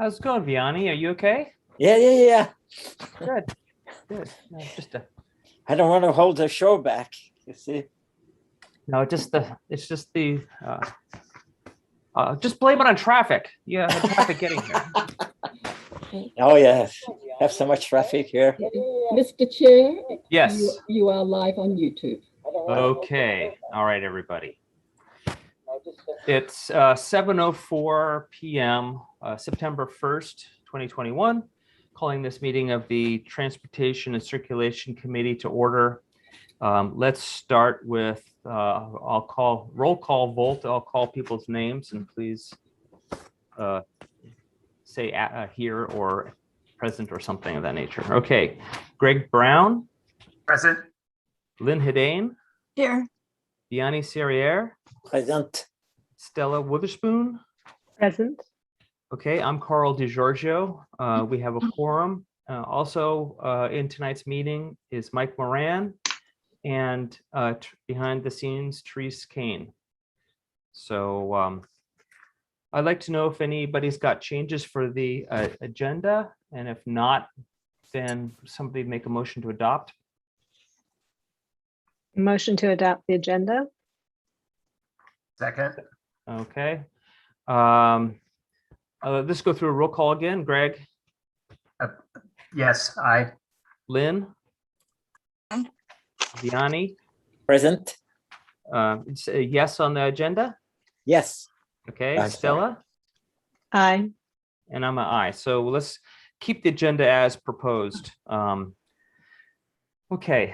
How's it going, Vianney? Are you okay? Yeah. Good. No, I don't want to hold the show back, you see. no, it's just just blame it on traffic. Yeah, the traffic getting here. Oh, yeah. Have so much traffic here. Mr. Chair, Yes. you are live on YouTube. Okay. All right, everybody. It's 7:04 p.m. September 1st, 2021. Calling this meeting of the Transportation and Circulation Committee to order. Let's start with, I'll call roll call vote. I'll call people's names and please say here or present or something of that nature. Okay. Greg Brown. Present. Lynn Hedane. Here. Vianney Serriere. Present. Stella Witherspoon. Present. Okay, I'm Carl DiGiorgio. We have a quorum. Also in tonight's meeting is Mike Moran and behind the scenes, Therese Kane. So I'd like to know if anybody's got changes for the agenda, and if not, then somebody make a motion to adopt. Motion to adopt the agenda. Second. Okay. Let's go through a roll call again. Greg. Yes, aye. Lynn. Aye. Vianney. Present. It's a yes on the agenda. Yes. Okay. I'm Stella. Aye. And I'm an aye. So let's keep the agenda as proposed. Okay.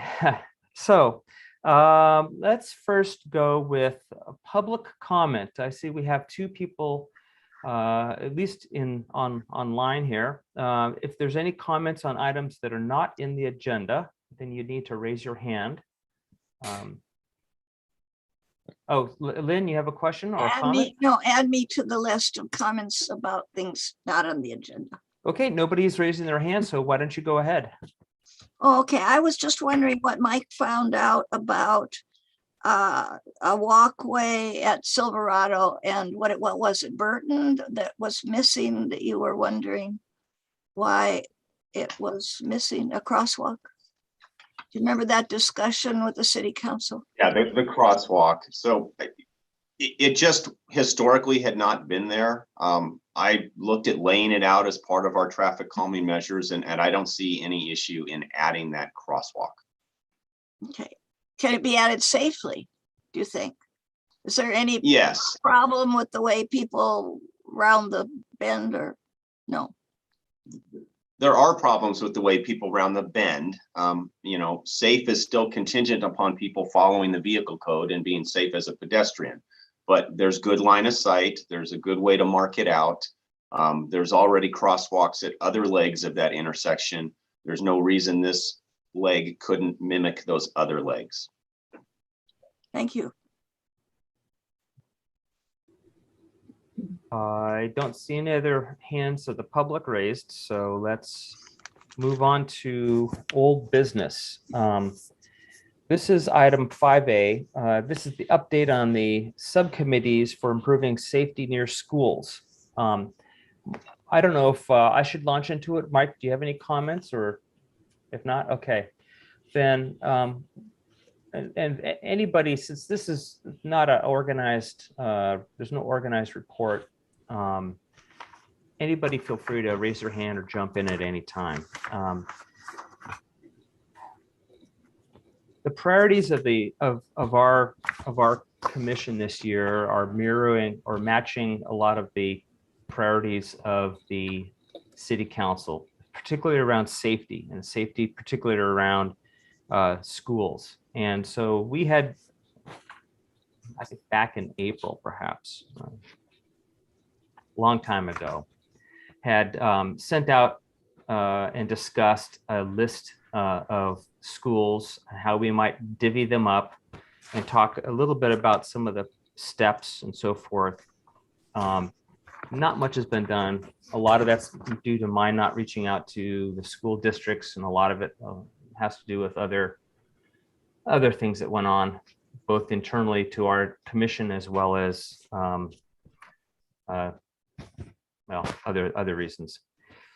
So let's first go with a public comment. I see we have two people, at least online here. If there's any comments on items that are not in the agenda, then you need to raise your hand. Oh, Lynn, you have a question or a comment? Add me to the list of comments about things not on the agenda. Okay, nobody's raising their hand, so why don't you go ahead? Oh, okay, I was just wondering what Mike found out about a walkway at Silverado and what was it, Burton, that was missing, that you were wondering why it was missing a crosswalk. Do you remember that discussion with the city council? Yeah, the crosswalk. So it just historically had not been there. I looked at laying it out as part of our traffic calming measures, and I don't see any issue in adding that crosswalk. Okay, can it be added safely, do you think? Is there any Yes. problem with the way people round the bend, or no? There are problems with the way people round the bend. Safe is still contingent upon people following the vehicle code and being safe as a pedestrian. But there's good line of sight. There's a good way to mark it out. There's already crosswalks at other legs of that intersection. There's no reason this leg couldn't mimic those other legs. Thank you. I don't see any other hands of the public raised, so let's move on to old business. This is item 5A. This is the update on the subcommittees for improving safety near schools. I don't know if I should launch into it. Mike, do you have any comments, or if not, okay. Then, and anybody, since this is not an organized, there's no organized report, anybody feel free to raise their hand or jump in at any time. The priorities of our commission this year are mirroring or matching a lot of the priorities of the city council, particularly around safety, and safety particularly around schools. And so we had, I think back in April, perhaps a long time ago, had sent out and discussed a list of schools, how we might divvy them up, and talk a little bit about some of the steps and so forth. Not much has been done. A lot of that's due to my not reaching out to the school districts, and a lot of it has to do with other things that went on, both internally to our commission as well as well, other reasons.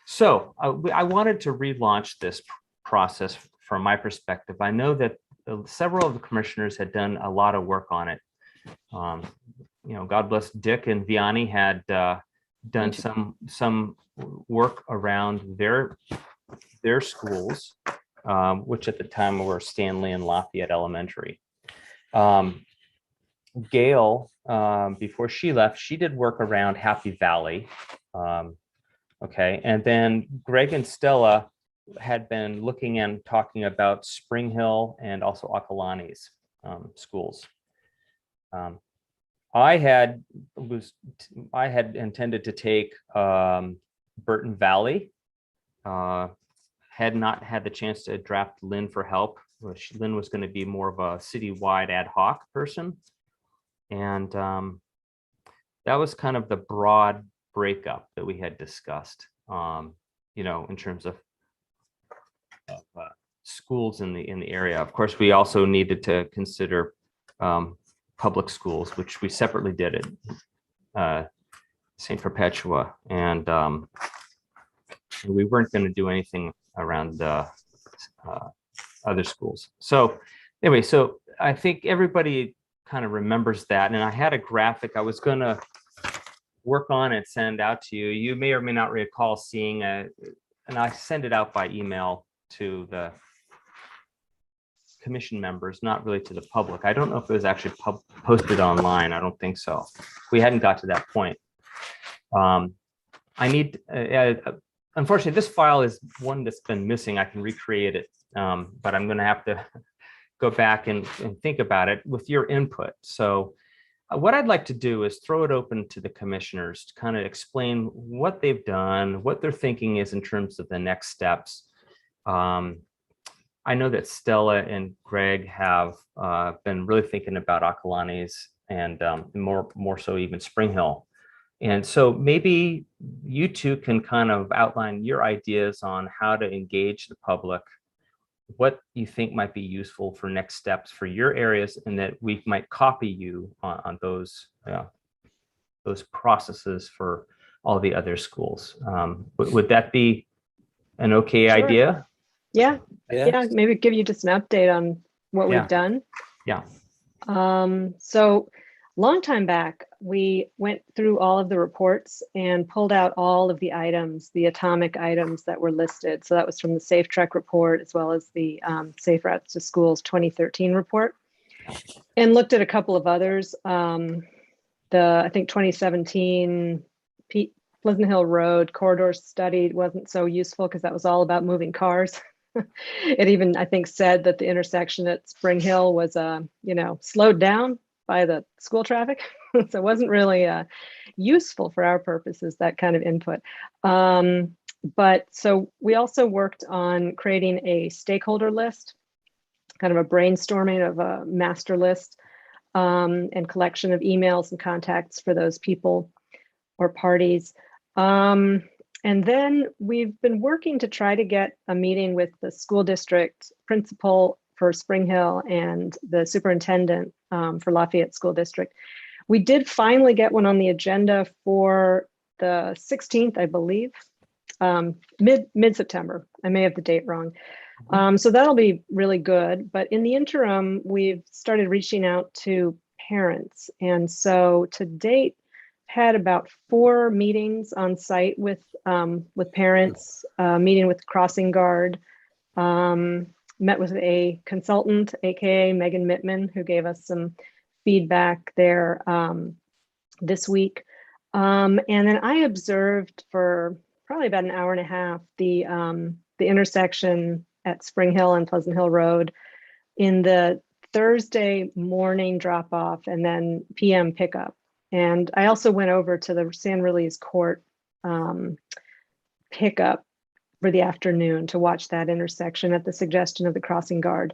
So I wanted to relaunch this process from my perspective. I know that several of the commissioners had done a lot of work on it. God bless Dick and Vianney had done some work around their schools, which at the time were Stanley and Lafayette Elementary. Gail, before she left, she did work around Happy Valley. Okay, and then Greg and Stella had been looking and talking about Spring Hill and also Akalani's schools. I had intended to take Burton Valley. Had not had the chance to draft Lynn for help. Lynn was going to be more of a citywide ad hoc person. And that was kind of the broad breakup that we had discussed, in terms of schools in the area. Of course, we also needed to consider public schools, which we separately did at St. Perpetua. And we weren't going to do anything around the other schools. So anyway, so I think everybody kind of remembers that. And I had a graphic I was going to work on and send out to you. You may or may not recall seeing and I send it out by email to the commission members, not really to the public. I don't know if it was actually posted online. I don't think so. We hadn't got to that point. I need, unfortunately, this file is one that's been missing. I can recreate it, but I'm going to have to go back and think about it with your input. So what I'd like to do is throw it open to the commissioners to kind of explain what they've done, what their thinking is in terms of the next steps. I know that Stella and Greg have been really thinking about Akalani's and more so even Spring Hill. And so maybe you two can kind of outline your ideas on how to engage the public, what you think might be useful for next steps for your areas, and that we might copy you on those processes for all the other schools. Would that be an okay Sure. idea? Yeah, maybe give you just an update on what Yeah. we've done. Yeah. So long time back, we went through all of the reports and pulled out all of the items, the atomic items that were listed. So that was from the Safe Trek report, as well as the Safe Routes to Schools 2013 report, and looked at a couple of others. I think 2017 Pleasant Hill Road corridor study wasn't so useful because that was all about moving cars. It even, I think, said that the intersection at Spring Hill was, slowed down by the school traffic. So it wasn't really useful for our purposes, that kind of input. But so we also worked on creating a stakeholder list, kind of a brainstorming of a master list and collection of emails and contacts for those people or parties. And then we've been working to try to get a meeting with the school district principal for Spring Hill and the superintendent for Lafayette School District. We did finally get one on the agenda for the 16th, I believe, mid-September. I may have the date wrong. So that'll be really good. But in the interim, we've started reaching out to parents. And so to date, had about 4 meetings on site with parents, meeting with Crossing Guard, met with a consultant, AKA Megan Mittman, who gave us some feedback there this week. And then I observed for probably about an hour and a half the intersection at Spring Hill and Pleasant Hill Road in the Thursday morning drop off and then PM pickup. And I also went over to the San Release Court pickup for the afternoon to watch that intersection at the suggestion of the Crossing Guard.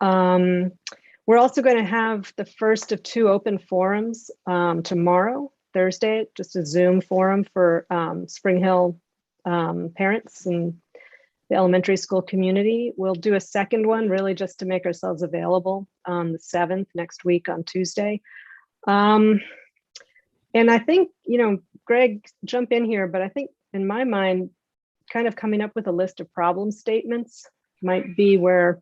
We're also going to have the first of 2 open forums tomorrow, Thursday, just a Zoom forum for Spring Hill parents and the elementary school community. We'll do a second one really just to make ourselves available on the 7th next week on Tuesday. And I think, Greg, jump in here, but I think in my mind, kind of coming up with a list of problem statements might be where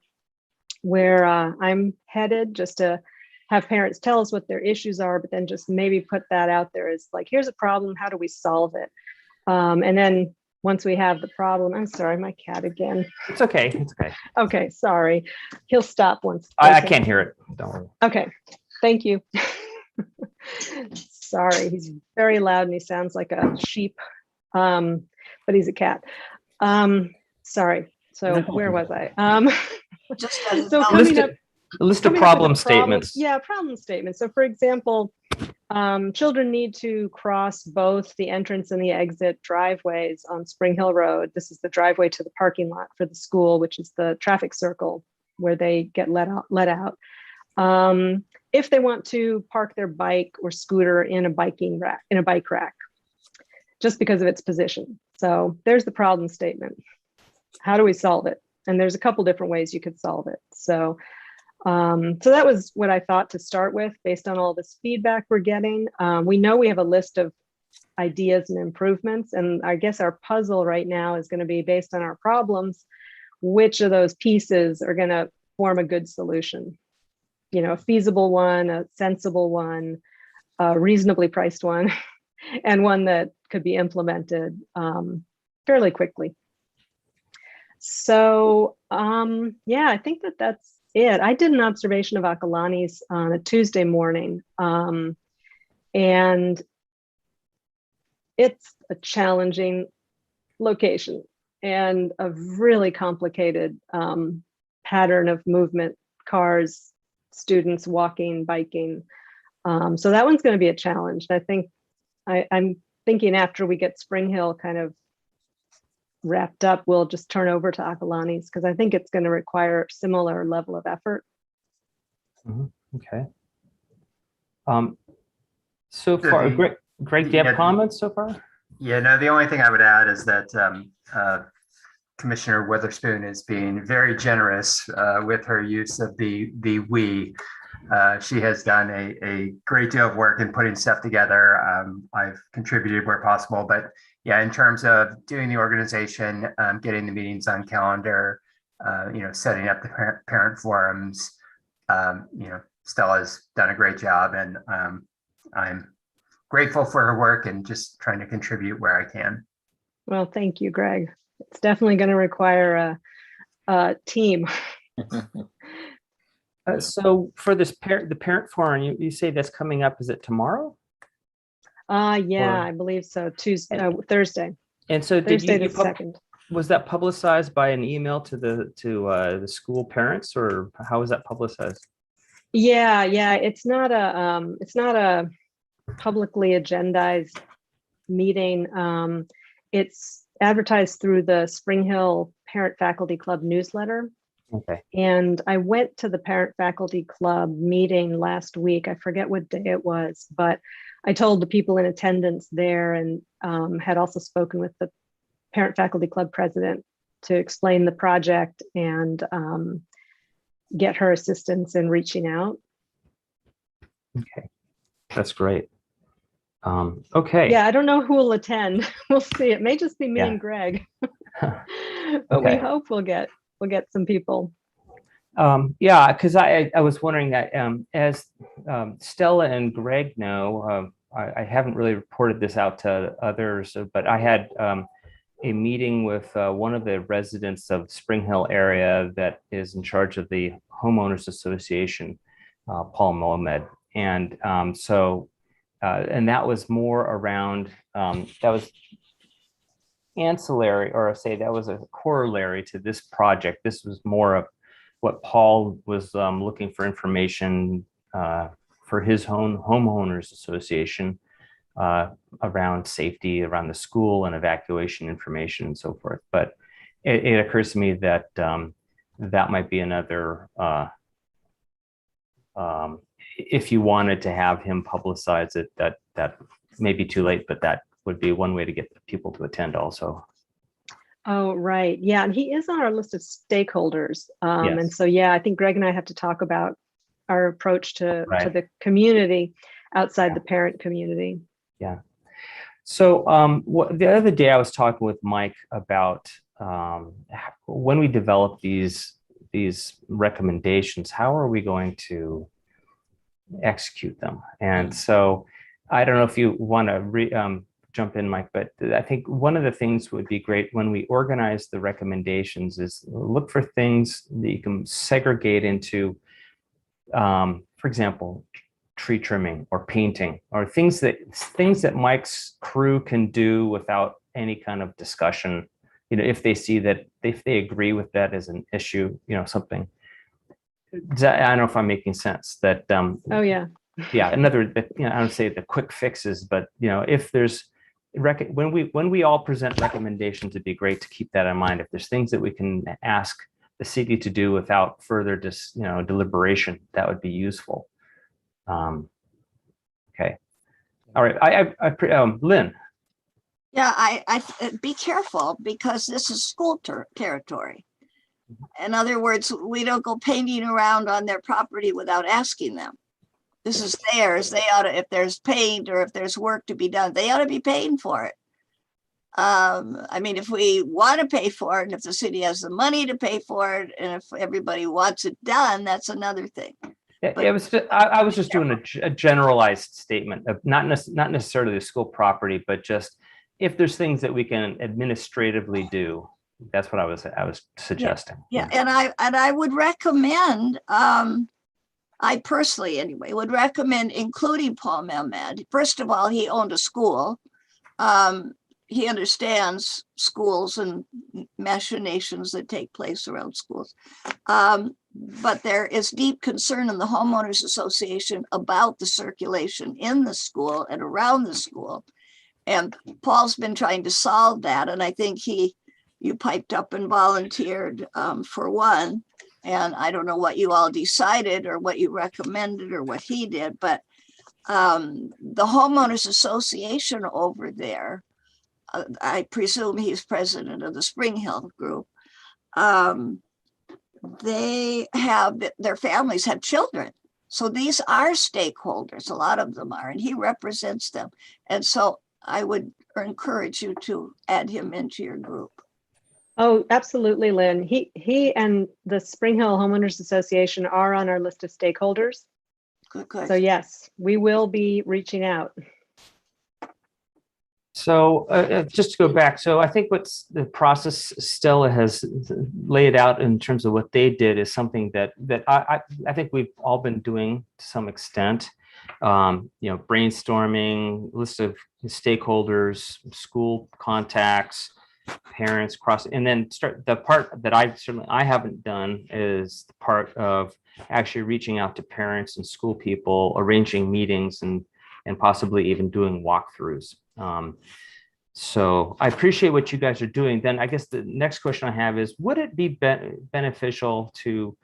I'm headed, just to have parents tell us what their issues are, but then just maybe put that out there as like, here's a problem, how do we solve it? And then once we have the problem, I'm sorry, my cat again. It's okay. It's okay. Okay, sorry. He'll stop once. I Okay. can't hear it. Don't worry. Okay, thank you. Sorry, he's very loud and he sounds like a sheep, but he's a cat. Sorry. So No. where was I? Just as So a coming List up, a list of coming up with problem a statements. Yeah, problem statements. So for example, children need to cross both the entrance and the exit driveways on Spring Hill Road. This is the driveway to the parking lot for the school, which is the traffic circle where they get let out. If they want to park their bike or scooter in a bike rack, just because of its position. So there's the problem statement. How do we solve it? And there's a couple different ways you could solve it. So that was what I thought to start with, based on all this feedback we're getting. We know we have a list of ideas and improvements, and I guess our puzzle right now is going to be, based on our problems, which of those pieces are going to form a good solution. You know, a feasible one, a sensible one, a reasonably priced one, and one that could be implemented fairly quickly. So yeah, I think that's it. I did an observation of Akalani's on a Tuesday morning, and it's a challenging location and a really complicated pattern of movement, cars, students walking, biking. So that one's going to be a challenge. And I think I'm thinking after we get Spring Hill kind of wrapped up, we'll just turn over to Akalani's, because I think it's going to require similar level of effort. Okay. So far, Greg, do you have comments so far? Yeah, no, the only thing I would add is that Commissioner Witherspoon is being very generous with her use of the we. She has done a great deal of work in putting stuff together. I've contributed where possible, but yeah, in terms of doing the organization, getting the meetings on calendar, setting up the parent forums, Stella's done a great job, and I'm grateful for her work and just trying to contribute where I can. Well, thank you, Greg. It's definitely going to require a team. So for this the parent forum, you say that's coming up, is it tomorrow? Yeah, I believe so. Thursday. And so Thursday the 2nd. Was that publicized by an email to the school parents, or how was that publicized? Yeah, it's not a publicly agendized meeting. It's advertised through the Spring Hill Parent Faculty Club newsletter. Okay. And I went to the Parent Faculty Club meeting last week. I forget what day it was, but I told the people in attendance there, and had also spoken with the Parent Faculty Club president to explain the project and get her assistance in reaching out. Okay, that's great. Okay. Yeah, I don't know who will attend. We'll see. It may just be me and Greg, but we hope we'll get some people. Yeah, because I was wondering that as Stella and Greg know, I haven't really reported this out to others, but I had a meeting with one of the residents of Spring Hill area that is in charge of the homeowners association, Paul Mohamed, and and that was more around that was ancillary, or say that was a corollary to this project. This was more of what Paul was looking for information for his own homeowners association around safety, around the school and evacuation information and so forth. But it occurs to me that that might be another, if you wanted to have him publicize it, that may be too late, but that would be one way to get people to attend also. Oh, right. Yeah. And he is on our list of stakeholders. Yes. And so, yeah, I think Greg and I have to talk about our approach to Right. the community outside the parent community. Yeah. So the other day I was talking with Mike about when we develop these recommendations, how are we going to execute them? And so I don't know if you want to jump in, Mike, but I think one of the things would be great when we organize the recommendations is look for things that you can segregate into, for example, tree trimming or painting, or things that Mike's crew can do without any kind of discussion. If they see that, if they agree with that as an issue, something. I don't know if I'm making sense. That Oh yeah. Yeah, another. I don't say the quick fixes, but if there's when we all present recommendations, it'd be great to keep that in mind. If there's things that we can ask the city to do without further deliberation, that would be useful. Okay. All right. Lynn. Yeah, I be careful because this is school territory. In other words, we don't go painting around on their property without asking them. This is theirs. They ought to, if there's paint or if there's work to be done, they ought to be paying for it. I mean, if we want to pay for it, and if the city has the money to pay for it, and if everybody wants it done, that's another thing. It was. I was just doing a generalized statement of not necessarily the school property, but just if there's things that we can administratively do. That's what I was suggesting. Yeah, and I would recommend. I personally, anyway, would recommend including Paul Mehmed. First of all, he owned a school. He understands schools and machinations that take place around schools. But there is deep concern in the homeowners association about the circulation in the school and around the school. And Paul's been trying to solve that. And I think you piped up and volunteered for one. And I don't know what you all decided or what you recommended or what he did, but the homeowners association over there, I presume he's president of the Spring Hill group. They have, their families have children. So these are stakeholders, a lot of them are, and he represents them. And so I would encourage you to add him into your group. Oh, absolutely, Lynn. He and the Spring Hill Homeowners Association are on our list of stakeholders. Good. So yes, we will be reaching out. So just to go back, so I think what's the process Stella has laid out in terms of what they did is something that I think we've all been doing to some extent. Brainstorming, list of stakeholders, school contacts, parents, and then start the part that I haven't done is the part of actually reaching out to parents and school people, arranging meetings and possibly even doing walkthroughs. So I appreciate what you guys are doing. Then I guess the next question I have is, would it be beneficial to,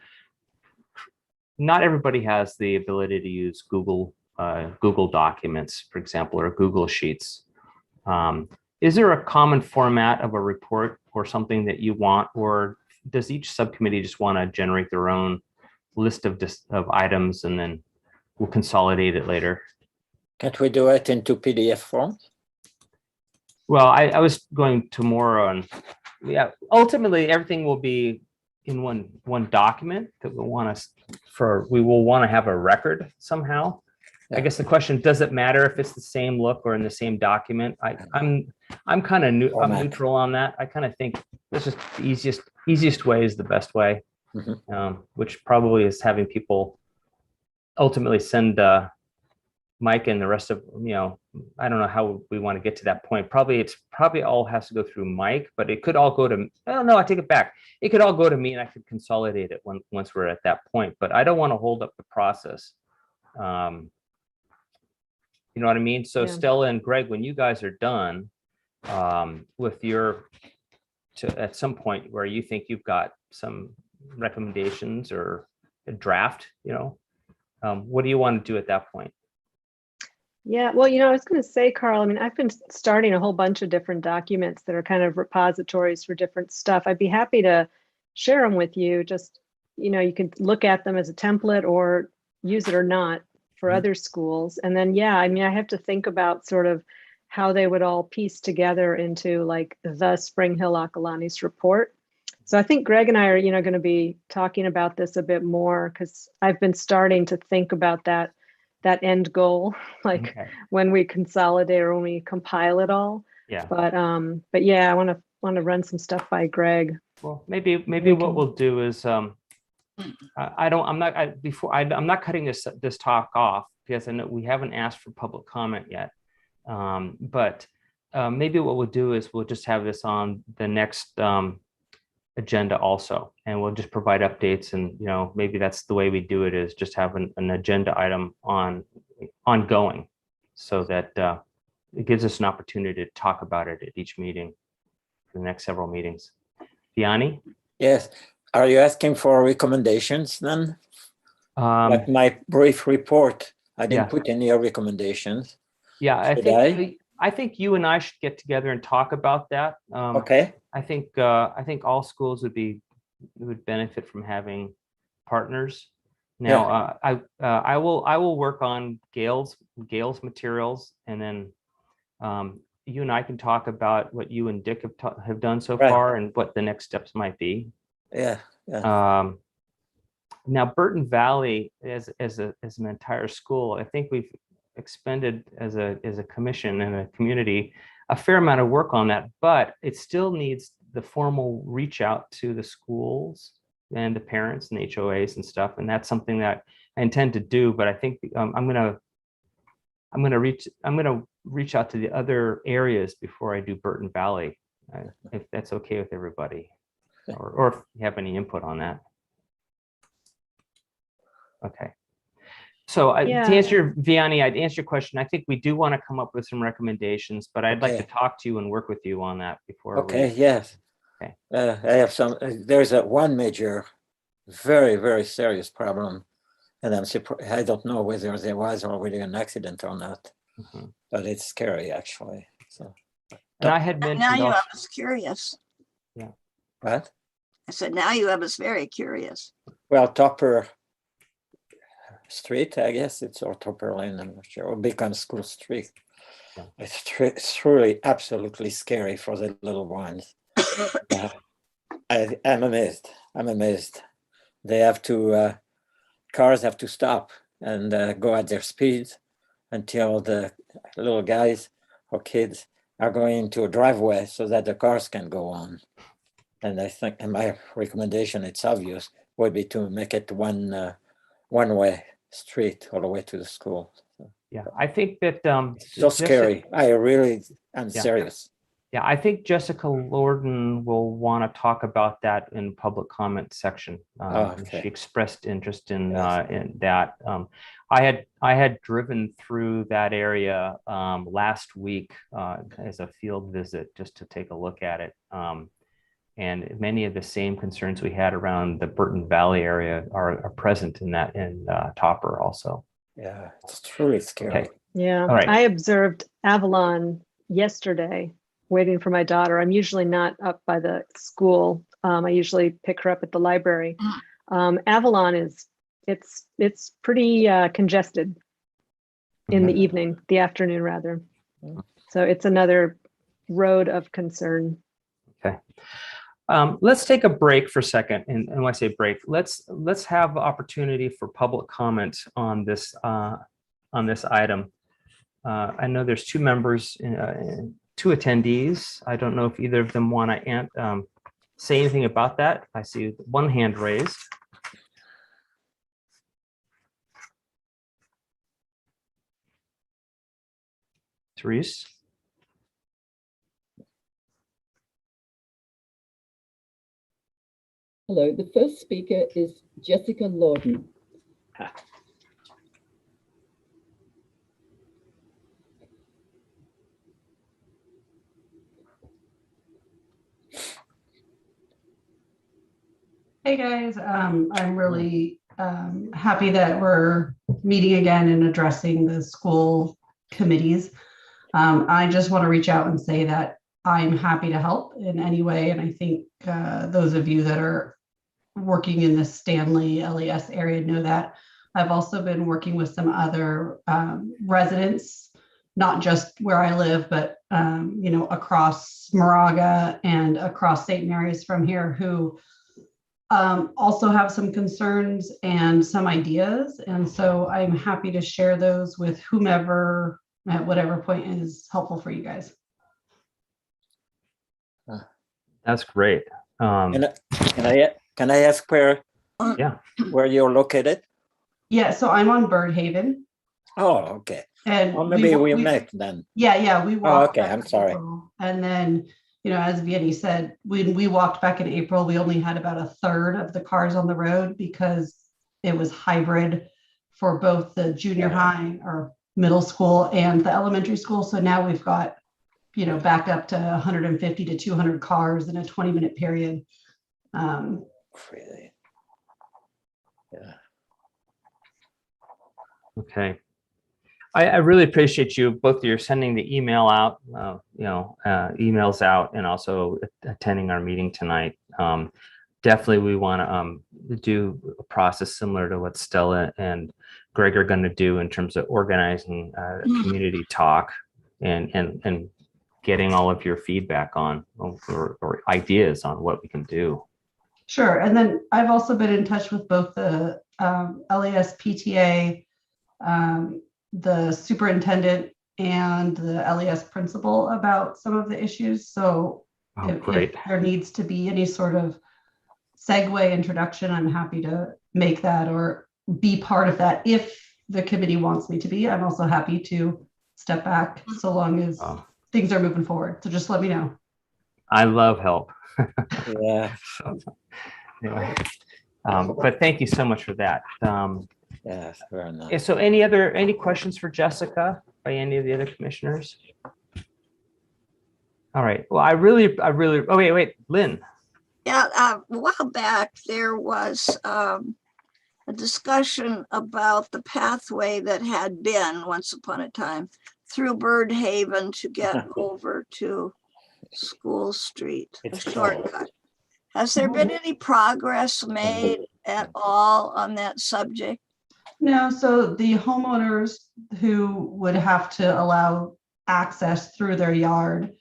not everybody has the ability to use Google Documents, for example, or Google Sheets. Is there a common format of a report or something that you want, or does each subcommittee just want to generate their own list of items and then we'll consolidate it later? Can't we do it into PDF form? Well, I was going to more on, ultimately everything will be in one document that we want will want to have a record somehow. I guess the question, does it matter if it's the same look or in the same document? I'm kind of neutral on that. I kind of think this is the easiest way is the best way, which probably is having people ultimately send Mike and the rest of, I don't know how we want to get to that point. It's probably all has to go through Mike, but it could all go to, I don't know, I take it back. It could all go to me and I could consolidate it once we're at that point, but I don't want to hold up the process. You know what I mean? So Stella and Greg, when you guys are done with at some point where you think you've got some recommendations or a draft, what do you want to do at that point? Yeah, well, I was going to say, Carl, I mean, I've been starting a whole bunch of different documents that are kind of repositories for different stuff. I'd be happy to share them with you. Just, you can look at them as a template or use it or not for other schools. And then, I mean, I have to think about sort of how they would all piece together into like the Spring Hill Acalanes report. So I think Greg and I are, going to be talking about this a bit more, because I've been starting to think about that end goal, like Okay. when we consolidate or when we compile it all. Yeah. But yeah, I want to run some stuff by Greg. Well, maybe what we'll do is I'm not cutting this talk off, because I know we haven't asked for public comment yet. But maybe what we'll do is we'll just have this on the next agenda also, and we'll just provide updates, and maybe that's the way we do it, is just have an agenda item ongoing, so that it gives us an opportunity to talk about it at each meeting for the next several meetings. Vianney? Yes. Are you asking for recommendations then? Like my brief report, I didn't put any recommendations. Yeah, I think you and I should get together and talk about that. Okay. I think all schools would benefit from having partners. Now, I will work on Gail's materials, and then you and I can talk about what you and Dick have done so far, and what the next steps might be. Yeah. Now, Burton Valley as an entire school, I think we've expended as a commission and a community a fair amount of work on that, but it still needs the formal reach out to the schools and the parents and the HOAs and stuff, and that's something that I intend to do. But I think I'm gonna reach out to the other areas before I do Burton Valley, if that's okay with everybody, or if you have any input on that. Okay. So to answer Vianney, I'd answer your question. I think we do want to come up with some recommendations, but I'd like to talk to you and work with you on that before. Okay. Yes. Okay. I have some. There's one major, very, very serious problem, and I'm surprised. I don't know whether there was already an accident or not, but it's scary actually. So. And I had mentioned. Now you have us curious. Yeah. What? I said, now you have us very curious. Well, Topper Street, I guess it's, or Topper Lane, I'm not sure, or Beacon School Street. Yeah. It's truly absolutely scary for the little ones. I'm amazed. They have to, cars have to stop and go at their speed until the little guys or kids are going into a driveway so that the cars can go on. And I think, and my recommendation, it's obvious, would be to make it one-way street all the way to the school. Yeah, I think that it's so scary. I really am serious. Yeah, I think Jessica Lorden will want to talk about that in public comment section. She expressed interest in that. I had driven through that area last week as a field visit, just to take a look at it. And many of the same concerns we had around the Burton Valley area are present in Topper also. Yeah, it's truly scary. Okay. Yeah, all right. I observed Avalon yesterday, waiting for my daughter. I'm usually not up by the school. I usually pick her up at the library. Avalon it's pretty congested in the evening, the afternoon rather. So it's another road of concern. Okay. Let's take a break for a second. And when I say break, let's have opportunity for public comment on this item. I know there's two members, two attendees. I don't know if either of them want to say anything about that. I see one hand raised. Therese. Hello, the first speaker is Jessica Lorden. Hey guys, I'm really happy that we're meeting again and addressing the school committees. I just want to reach out and say that I'm happy to help in any way. And I think those of you that are working in the Stanley LES area know that. I've also been working with some other residents not just where I live, but across Moraga and across St. Mary's from here, who also have some concerns and some ideas. And so I'm happy to share those with whomever at whatever point is helpful for you guys. That's great. Can I ask where you're located? Yeah, so I'm on Birdhaven. Oh, okay. And Well, maybe we met then. Yeah, we Oh, walked. okay. back I'm in sorry. April. And then, as Vianney said, when we walked back in April, we only had about a third of the cars on the road because it was hybrid for both the junior high or middle school and the elementary school. So now we've got, back up to 150 to 200 cars in a 20-minute period. Crazy. Yeah. Okay. I really appreciate you both of you sending the email out, emails out, and also attending our meeting tonight. Definitely, we want to do a process similar to what Stella and Greg are going to do in terms of organizing community talk and getting all of your feedback on or ideas on what we can do. Sure. And then I've also been in touch with both the LAS PTA, the superintendent, and the LAS principal about some of the issues. So if there needs to be any sort of segue introduction, I'm happy to make that or be part of that. If the committee wants me to be, I'm also happy to step back so long as things are moving forward. So just let me know. I love help. Yeah. But thank you so much for that. Yes, fair enough. So any questions for Jessica by any of the other commissioners? All right. Well, I really, oh, wait, Lynn. Yeah, a while back, there was a discussion about the pathway that had been once upon a time through Birdhaven to get over to School Street, a shortcut. Has there been any progress made at all on that subject? No, so the homeowners who would have to allow access through their yard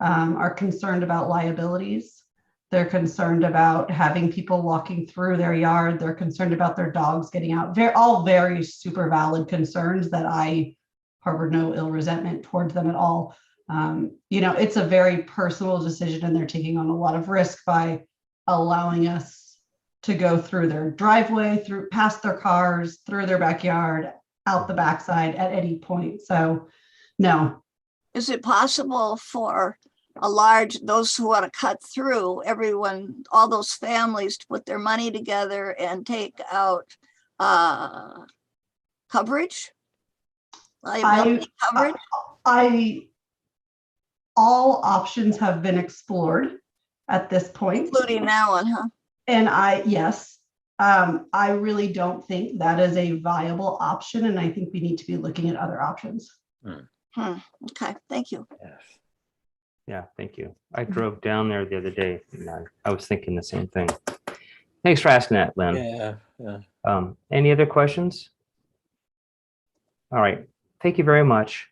are concerned about liabilities. They're concerned about having people walking through their yard. They're concerned about their dogs getting out. They're all very super valid concerns that I harbor no ill resentment towards them at all. It's a very personal decision, and they're taking on a lot of risk by allowing us to go through their driveway, past their cars, through their backyard, out the backside at any point. So, no. Is it possible for those who want to cut through, everyone, all those families to put their money together and take out coverage? Liability coverage? All options have been explored at this point. Including that one, huh? And yes, I really don't think that is a viable option. And I think we need to be looking at other options. Okay, thank you. Yes. Yeah, thank you. I drove down there the other day, and I was thinking the same thing. Thanks for asking that, Lynn. Yeah. Any other questions? All right. Thank you very much.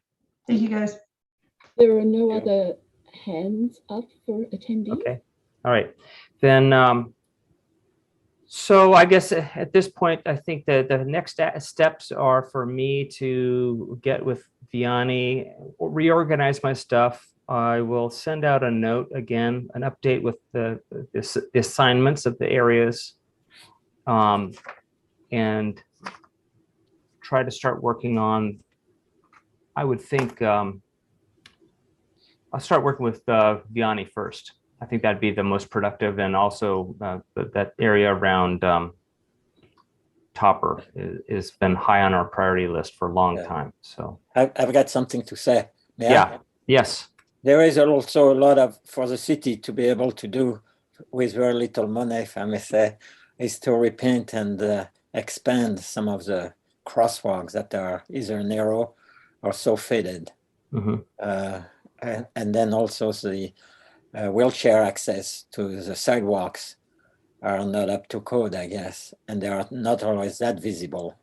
Thank you, guys. There are no other hands up for attendees. Okay. All right. Then, so I guess at this point, I think that the next steps are for me to get with Vianney, reorganize my stuff. I will send out a note again, an update with the assignments of the areas, and try to start working on, I would think, I'll start working with Vianney first. I think that'd be the most productive, and also that area around Topper has been high on our priority list for a long time. So I've got something to say. Yeah. Yes. There is also a lot for the city to be able to do with very little money, if I may say, is to repaint and expand some of the crosswalks that are either narrow or so faded. And then also the wheelchair access to the sidewalks are not up to code, I guess, and they are not always that visible.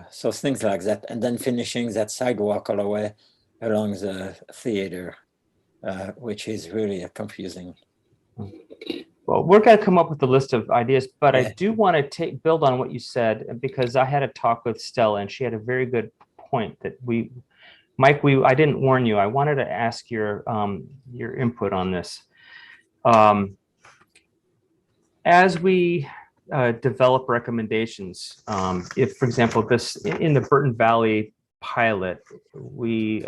So things like that, and then finishing that sidewalk all the way along the theater, which is really confusing. Well, we're going to come up with a list of ideas, but Yeah. I do want to build on what you said, because I had a talk with Stella and she had a very good point that Mike, I didn't warn you. I wanted to ask your input on this. As we develop recommendations, if, for example, in the Burton Valley pilot, we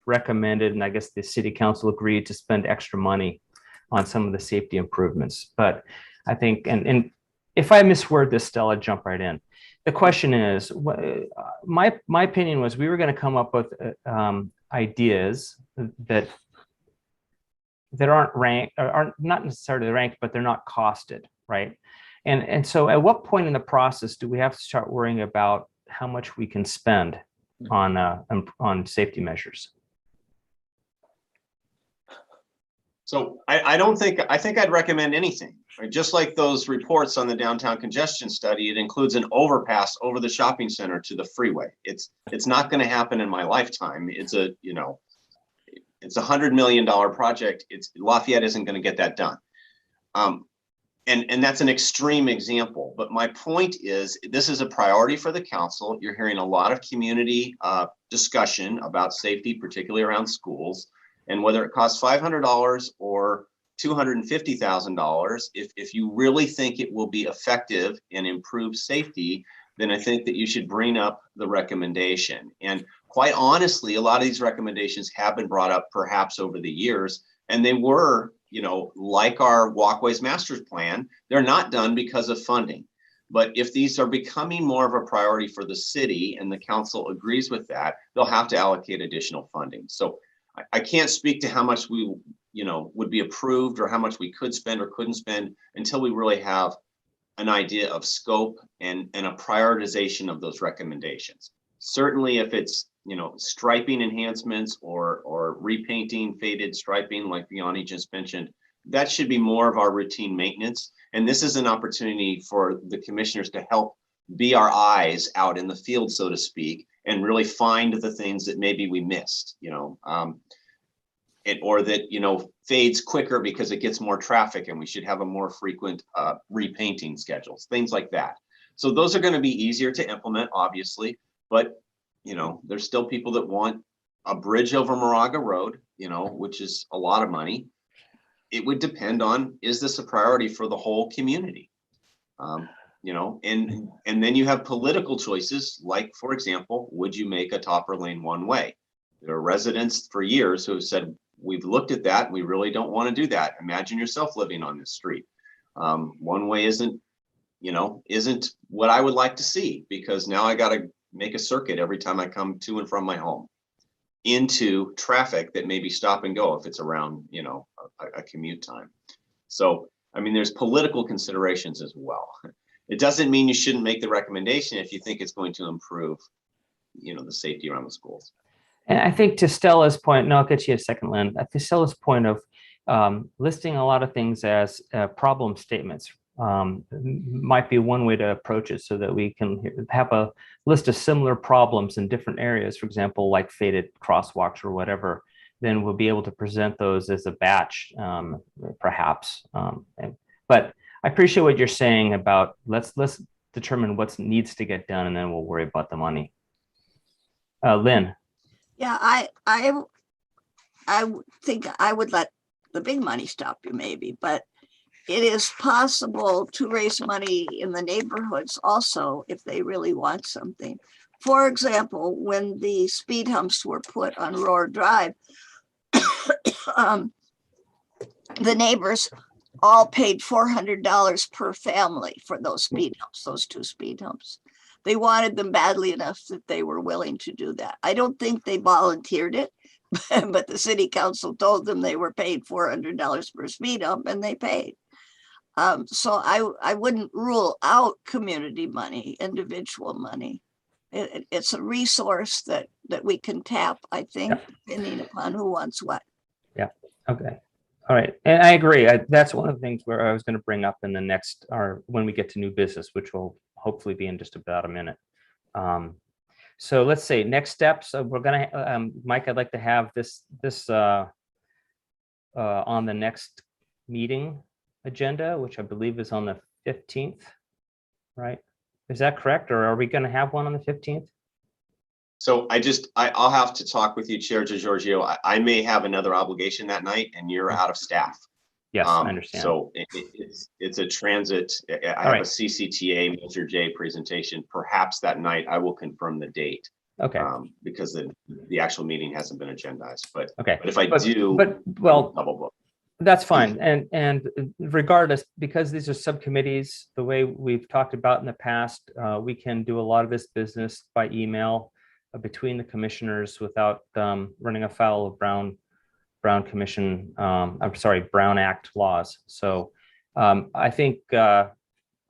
recommended, and I guess the city council agreed to spend extra money on some of the safety improvements. But I think, and if I misword this, Stella, jump right in. The question is, my opinion was we were going to come up with ideas that aren't ranked, aren't not necessarily ranked, but they're not costed, right? And so at what point in the process do we have to start worrying about how much we can spend on safety measures? So I think I'd recommend anything, right? Just like those reports on the downtown congestion study, it includes an overpass over the shopping center to the freeway. It's not going to happen in my lifetime. It's a $100 million project. Lafayette isn't going to get that done. And that's an extreme example. But my point is, this is a priority for the council. You're hearing a lot of community discussion about safety, particularly around schools. And whether it costs $500 or $250,000, if you really think it will be effective and improve safety, then I think that you should bring up the recommendation. And quite honestly, a lot of these recommendations have been brought up perhaps over the years, and they were, like our Walkways Masters Plan, they're not done because of funding. But if these are becoming more of a priority for the city and the council agrees with that, they'll have to allocate additional funding. So I can't speak to how much we, would be approved or how much we could spend or couldn't spend until we really have an idea of scope and a prioritization of those recommendations. Certainly if it's, striping enhancements or repainting, faded striping like Biani just mentioned, that should be more of our routine maintenance. And this is an opportunity for the commissioners to help be our eyes out in the field, so to speak, and really find the things that maybe we missed, or that, fades quicker because it gets more traffic and we should have a more frequent repainting schedules, things like that. So those are going to be easier to implement, obviously, but, there's still people that want a bridge over Moraga Road, which is a lot of money. It would depend on, is this a priority for the whole community? And then you have political choices, like, for example, would you make a Topper Lane one way? There are residents for years who have said, we've looked at that, we really don't want to do that. Imagine yourself living on this street. One way isn't what I would like to see, because now I got to make a circuit every time I come to and from my home into traffic that maybe stop and go if it's around, a commute time. So, there's political considerations as well. It doesn't mean you shouldn't make the recommendation if you think it's going to improve, the safety around the schools. And I think to Stella's point, no, I'll get you a second, Lynn. To Stella's point of listing a lot of things as problem statements might be one way to approach it, so that we can have a list of similar problems in different areas, for example, like faded crosswalks or whatever. Then we'll be able to present those as a batch, perhaps. But I appreciate what you're saying about let's determine what needs to get done, and then we'll worry about the money. Lynn. Yeah, I think I would let the big money stop you maybe, but it is possible to raise money in the neighborhoods also if they really want something. For example, when the speed humps were put on Roar Drive, the neighbors all paid $400 per family for those speed humps, those two speed humps. They wanted them badly enough that they were willing to do that. I don't think they volunteered it, but the city council told them they were paid $400 per speed hump, and they paid. So I wouldn't rule out community money, individual money. It's a resource that we can tap, I think, depending upon who wants what. Yeah. Okay. All right. And I agree. That's one of the things where I was going to bring up in the next, or when we get to new business, which will hopefully be in just about a minute. So let's see, next steps. We're gonna, Mike, I'd like to have this on the next meeting agenda, which I believe is on the 15th, right? Is that correct? Or are we gonna have one on the 15th? So I'll have to talk with you, Chair DeGiorgio. I may have another obligation that night and you're out of staff. Yes, I understand. So it's a transit. I have a CCTA Measure J presentation. Perhaps that night I will confirm the date. Okay. Because the actual meeting hasn't been agendized. But okay. But if I do, well, double book. That's fine. And regardless, because these are subcommittees, the way we've talked about in the past, we can do a lot of this business by email between the commissioners without running afoul of Brown Act laws. So I think the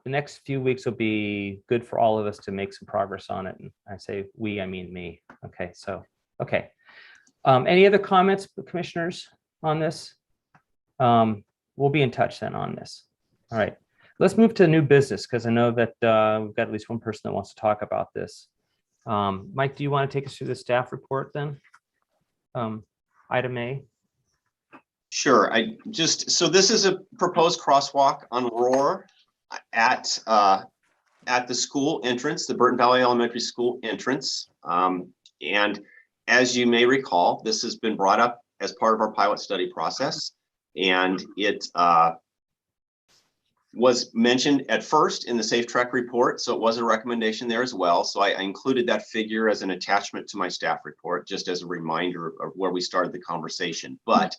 next few weeks will be good for all of us to make some progress on it. And I say we, I mean me. Okay, so, okay. Any other comments, commissioners, on this? We'll be in touch then on this. All right, let's move to new business, because I know that we've got at least one person that wants to talk about this. Mike, do you want to take us through the staff report then? Item A. Sure. So this is a proposed crosswalk on Roar at the school entrance, the Burton Valley Elementary School entrance. And as you may recall, this has been brought up as part of our pilot study process. And it was mentioned at first in the Safe Track report, so it was a recommendation there as well. So I included that figure as an attachment to my staff report, just as a reminder of where we started the conversation. But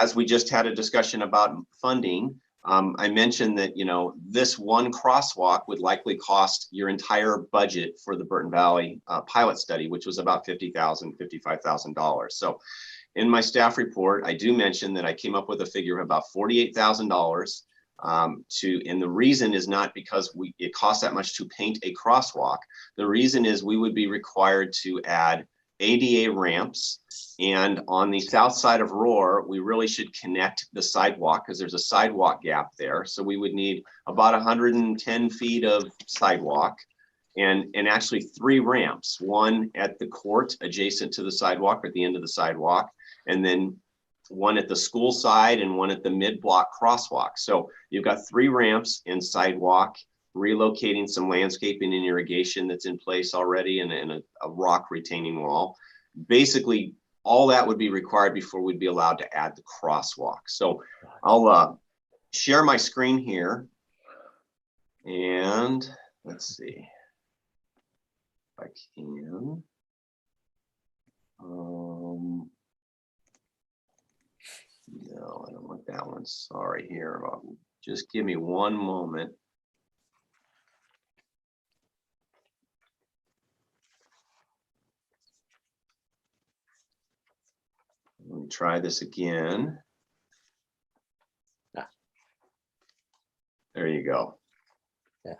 as we just had a discussion about funding, I mentioned that, you know, this one crosswalk would likely cost your entire budget for the Burton Valley pilot study, which was about $50,000, $55,000. So in my staff report, I do mention that I came up with a figure of about $48,000 and the reason is not because it costs that much to paint a crosswalk. The reason is we would be required to add ADA ramps, and on the south side of Roar, we really should connect the sidewalk because there's a sidewalk gap there. So we would need about 110 feet of sidewalk and actually 3 ramps, one at the court adjacent to the sidewalk at the end of the sidewalk, and then one at the school side and one at the mid-block crosswalk. So you've got 3 ramps and sidewalk, relocating some landscaping and irrigation that's in place already, and a rock retaining wall. Basically, all that would be required before we'd be allowed to add the crosswalk. So I'll share my screen here, and let's see if I can. No, I don't want that one. Sorry here. Just give me one moment. Let me try this again. There you go. Yeah.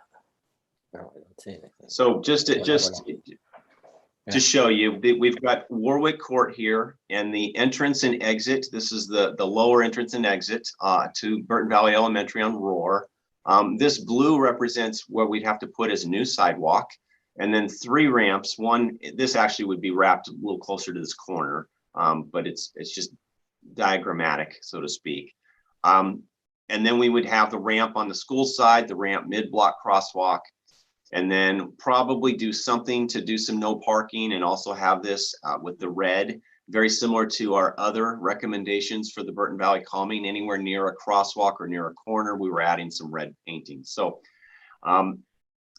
No, I don't see anything. So just to show you, we've got Warwick Court here, and the entrance and exit. This is the lower entrance and exit to Burton Valley Elementary on Roar. This blue represents where we'd have to put as a new sidewalk, and then 3 ramps. One, this actually would be wrapped a little closer to this corner, but it's just diagrammatic, so to speak. And then we would have the ramp on the school side, the ramp mid-block crosswalk, and then probably do something to do some no parking, and also have this with the red, very similar to our other recommendations for the Burton Valley calming. Anywhere near a crosswalk or near a corner, we were adding some red painting. So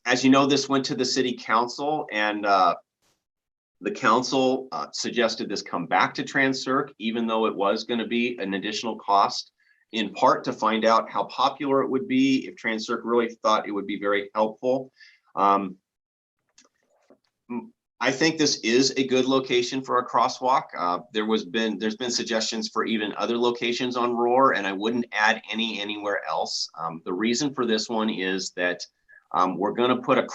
as you know, this went to the city council, and the council suggested this come back to TransCirc, even though it was going to be an additional cost, in part to find out how popular it would be, if TransCirc really thought it would be very helpful. I think this is a good location for a crosswalk. There's been suggestions for even other locations on Roar, and I wouldn't add anywhere else. The reason for this one is that we're going to put a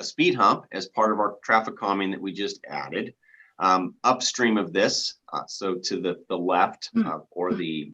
speed hump as part of our traffic calming that we just added upstream of this. So to the left or the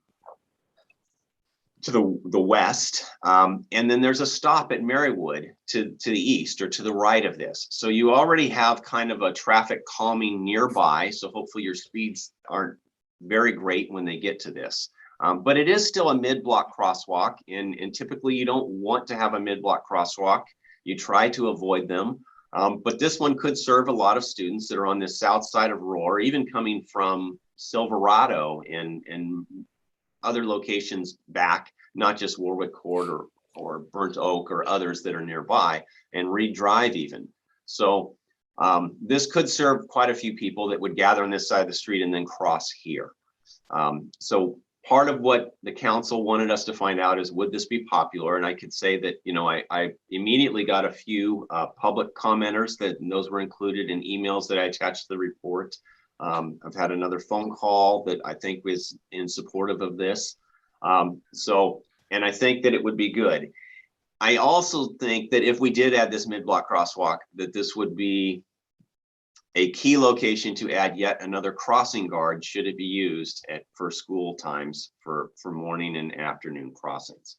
to the west, and then there's a stop at Marywood to the east or to the right of this. So you already have kind of a traffic calming nearby. So hopefully your speeds aren't very great when they get to this. But it is still a mid-block crosswalk, and typically you don't want to have a mid-block crosswalk. You try to avoid them. But this one could serve a lot of students that are on the south side of Roar, even coming from Silverado and other locations back, not just Warwick Court or Burnt Oak or others that are nearby, and Reed Drive even. So this could serve quite a few people that would gather on this side of the street and then cross here. So part of what the council wanted us to find out is, would this be popular? And I could say that, you know, I immediately got a few public commenters and those were included in emails that I attached to the report. I've had another phone call that I think was in supportive of this. And I think that it would be good. I also think that if we did add this mid-block crosswalk, that this would be a key location to add yet another crossing guard should it be used for school times for morning and afternoon crossings,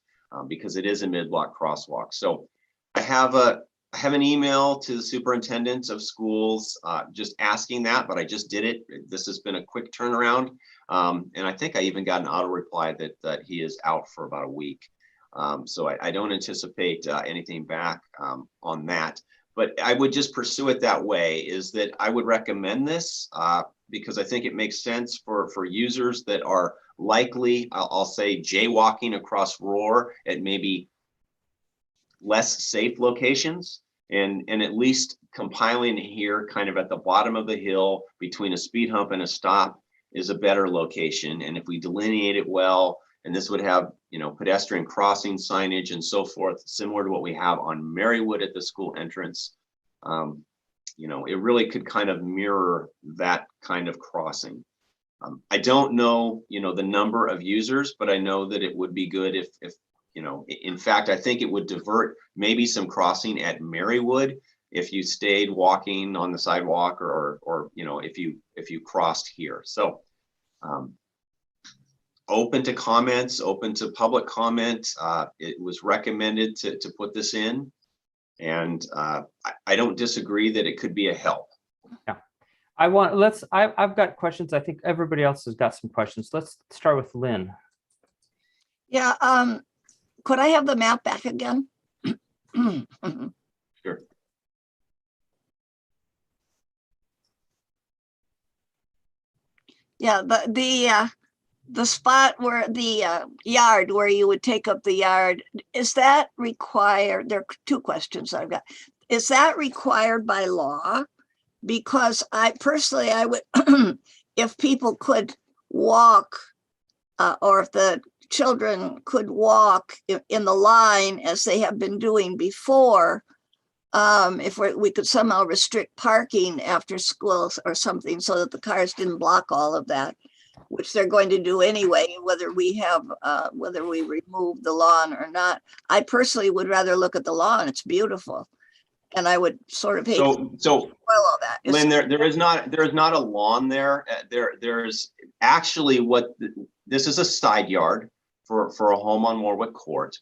because it is a mid-block crosswalk. So I have an email to the superintendents of schools just asking that, but I just did it. This has been a quick turnaround. And I think I even got an auto reply that he is out for about a week. So I don't anticipate anything back on that. But I would just pursue it that way, is that I would recommend this because I think it makes sense for users that are likely, I'll say, jaywalking across Roar at maybe less safe locations, and at least compiling here kind of at the bottom of the hill between a speed hump and a stop is a better location. And if we delineate it well, and this would have, you know, pedestrian crossing signage and so forth, similar to what we have on Marywood at the school entrance, you know, it really could kind of mirror that kind of crossing. I don't know, you know, the number of users, but I know that it would be good if you know, in fact, I think it would divert maybe some crossing at Marywood if you stayed walking on the sidewalk or you know, if you crossed here. So open to comments, open to public comment. It was recommended to put this in, and I don't disagree that it could be a help. Yeah, I've got questions. I think everybody else has got some questions. Let's start with Lynn. Yeah, could I have the map back again? Sure. Yeah, the spot where the yard where you would take up the yard, is that required? There are two questions I've got. Is that required by law? Because I personally, I would, if people could walk, or if the children could walk in the line as they have been doing before, if we could somehow restrict parking after school or something so that the cars didn't block all of that, which they're going to do anyway, whether we remove the lawn or not. I personally would rather look at the lawn. It's beautiful. And I would sort of hate to spoil all that. Lynn, there is not a lawn there. There's actually this is a side yard for a home on Warwick Court.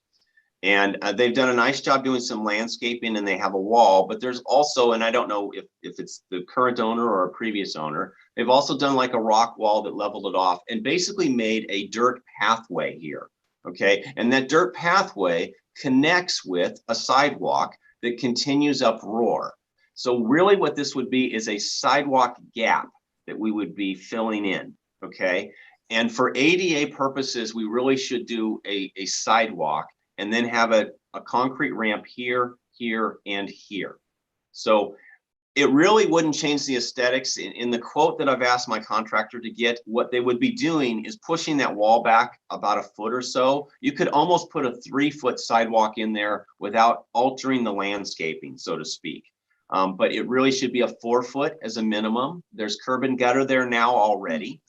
And they've done a nice job doing some landscaping, and they have a wall, but there's also, and I don't know if it's the current owner or a previous owner, they've also done like a rock wall that leveled it off and basically made a dirt pathway here, okay? And that dirt pathway connects with a sidewalk that continues up Roar. So really what this would be is a sidewalk gap that we would be filling in, okay? And for ADA purposes, we really should do a sidewalk and then have a concrete ramp here, here, and here. So it really wouldn't change the aesthetics. In the quote that I've asked my contractor to get, what they would be doing is pushing that wall back about a foot or so. You could almost put a 3-foot sidewalk in there without altering the landscaping, so to speak. But it really should be a 4-foot as a minimum. There's curb and gutter there now already.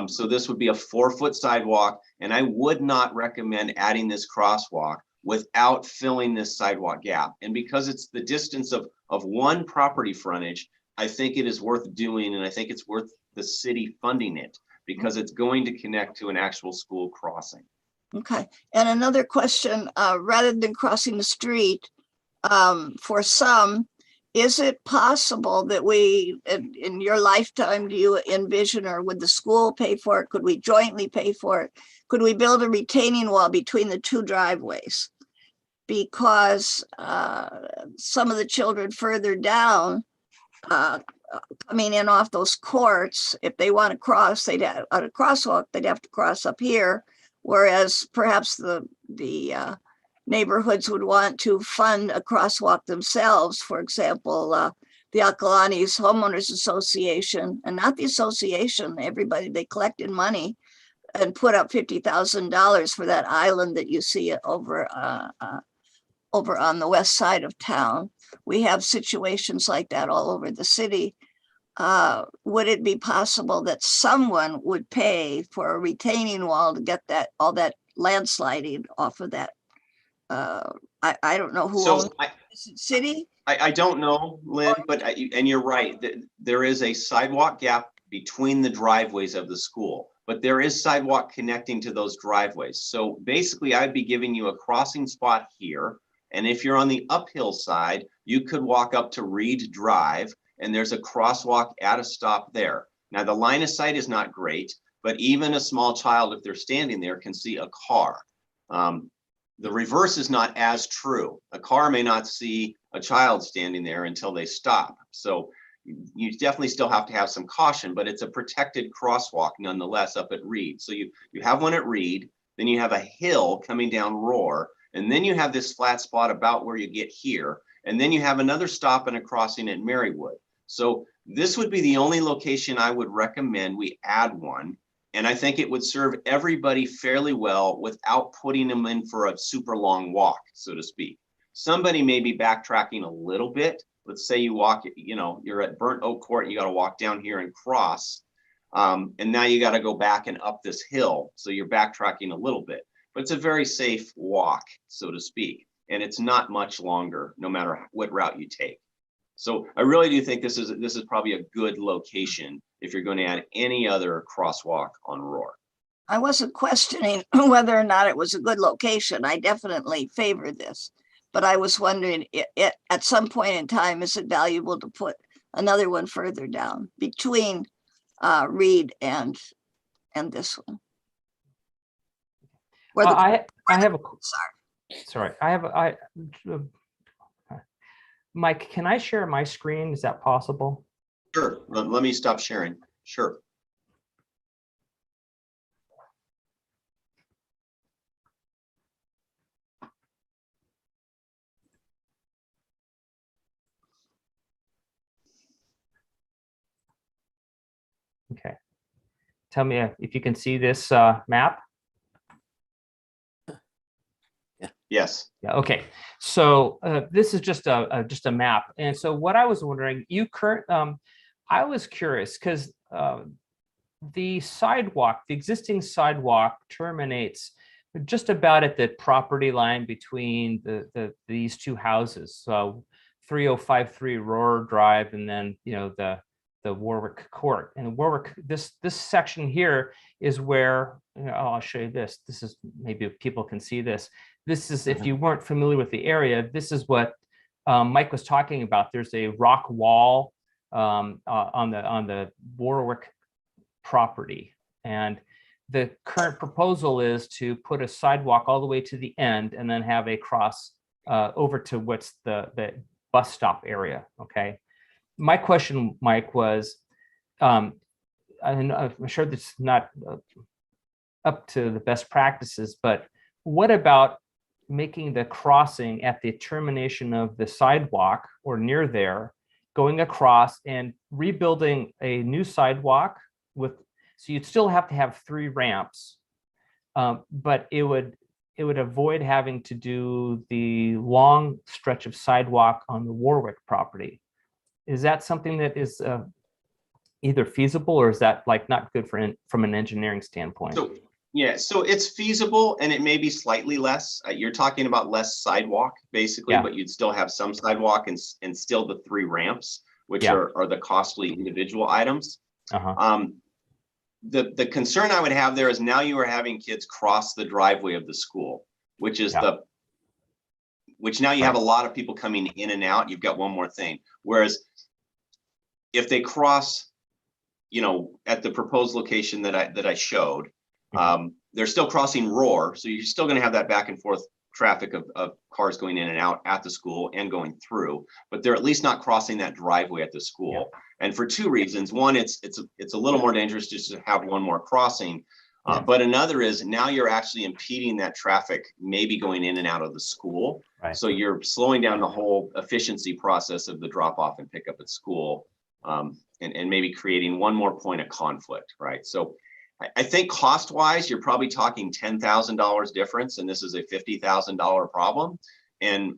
So this would be a 4-foot sidewalk, and I would not recommend adding this crosswalk without filling this sidewalk gap. And because it's the distance of one property frontage, I think it is worth doing, and I think it's worth the city funding it because it's going to connect to an actual school crossing. Okay, and another question, rather than crossing the street, for some, is it possible that we, in your lifetime, do you envision, or would the school pay for it? Could we jointly pay for it? Could we build a retaining wall between the two driveways? Because some of the children further down, coming in off those courts, if they want to cross, they'd have on a crosswalk, they'd have to cross up here. Whereas perhaps the neighborhoods would want to fund a crosswalk themselves. For example, the Akalani's Homeowners Association, and not the association, everybody, they collected money and put up $50,000 for that island that you see over on the west side of town. We have situations like that all over the city. Would it be possible that someone would pay for a retaining wall to get that, all that landsliding off of that? I don't know who owns it. Is it city? I don't know, Lynn, but and you're right. There is a sidewalk gap between the driveways of the school, but there is sidewalk connecting to those driveways. So basically, I'd be giving you a crossing spot here. And if you're on the uphill side, you could walk up to Reed Drive, and there's a crosswalk at a stop there. Now, the line of sight is not great, but even a small child, if they're standing there, can see a car. The reverse is not as true. A car may not see a child standing there until they stop. So you definitely still have to have some caution, but it's a protected crosswalk nonetheless up at Reed. So you have one at Reed, then you have a hill coming down Roar, and then you have this flat spot about where you get here, and then you have another stop and a crossing at Marywood. So this would be the only location I would recommend we add one. And I think it would serve everybody fairly well without putting them in for a super long walk, so to speak. Somebody may be backtracking a little bit. Let's say you walk, you're at Burnt Oak Court, you got to walk down here and cross. And now you got to go back and up this hill. So you're backtracking a little bit, but it's a very safe walk, so to speak. And it's not much longer, no matter what route you take. So I really do think this is probably a good location if you're going to add any other crosswalk on Roar. I wasn't questioning whether or not it was a good location. I definitely favor this, but I was wondering at some point in time, is it valuable to put another one further down between Reed and this one? I have a sorry. Mike, can I share my screen? Is that possible? Sure. Let me stop sharing. Sure. Okay. Tell me if you can see this map. Yes. Yeah. Okay. So this is just a map, and so what I was wondering, I was curious because the existing sidewalk terminates just about at the property line between these two houses. So 3053 Roar Drive, and then the Warwick Court. And Warwick, this section here is where I'll show you this. This is, maybe people can see this. This is, if you weren't familiar with the area, this is what Mike was talking about. There's a rock wall on the Warwick property, and the current proposal is to put a sidewalk all the way to the end and then have a cross over to what's the bus stop area. Okay. My question, Mike, was, I'm sure that's not up to the best practices, but what about making the crossing at the termination of the sidewalk or near there, going across and rebuilding a new sidewalk so you'd still have to have 3 ramps, but it would avoid having to do the long stretch of sidewalk on the Warwick property. Is that something that is either feasible, or is that like not good from an engineering standpoint? So, yeah, so it's feasible, and it may be slightly less. You're talking about less sidewalk, basically, but you'd still have some sidewalk and still the 3 ramps, which are the costly individual items. the concern I would have there is now you are having kids cross the driveway of the school, which is which now you have a lot of people coming in and out. You've got one more thing. Whereas if they cross, you know, at the proposed location that I showed, they're still crossing Roar. So you're still going to have that back and forth traffic of cars going in and out at the school and going through, but they're at least not crossing that driveway at the school. And for two reasons. One, it's a little more dangerous just to have one more crossing. But another is now you're actually impeding that traffic, maybe going in and out of the school. Right. So you're slowing down the whole efficiency process of the drop off and pick up at school, and maybe creating one more point of conflict, right? So I think cost wise, you're probably talking $10,000 difference, and this is a $50,000 problem. And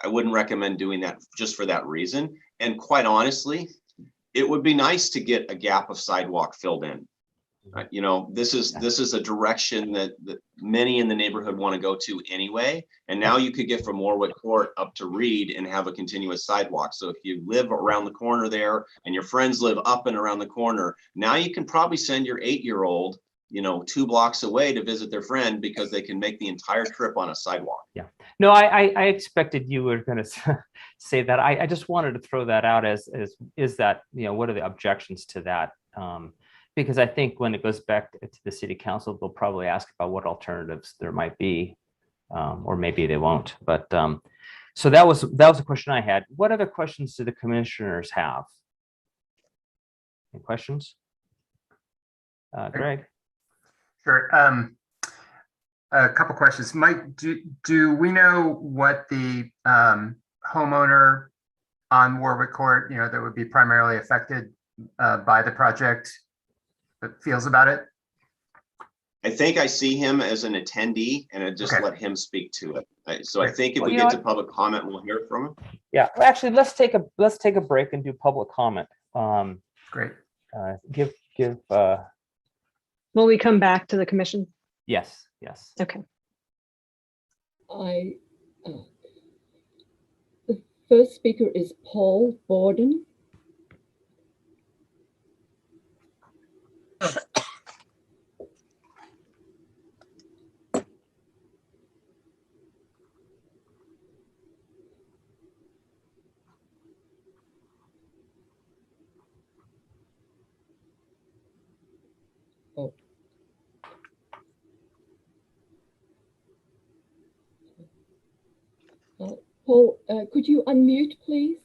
I wouldn't recommend doing that just for that reason. And quite honestly, it would be nice to get a gap of sidewalk filled in. You know, this is a direction that many in the neighborhood want to go to anyway. And now you could get from Warwick Court up to Reed and have a continuous sidewalk. So if you live around the corner there and your friends live up and around the corner, now you can probably send your 8-year-old, you know, 2 blocks away to visit their friend because they can make the entire trip on a sidewalk. Yeah. No, I expected you were going to say that. I just wanted to throw that out as is that, you know, what are the objections to that? Because I think when it goes back to the city council, they'll probably ask about what alternatives there might be, or maybe they won't. But so that was a question I had. What other questions do the commissioners have? Any questions? Greg? Sure. A couple questions. Mike, do we know what the homeowner on Warwick Court, you know, that would be primarily affected by the project feels about it? I think I see him as an attendee, and I just let him speak to it. So I think if we get to public comment, we'll hear from him. Yeah, well, actually, let's take a break and do public comment. Great. Give. Will we come back to the commission? Yes. Okay. The first speaker is Paul Borden. Paul, could you unmute, please?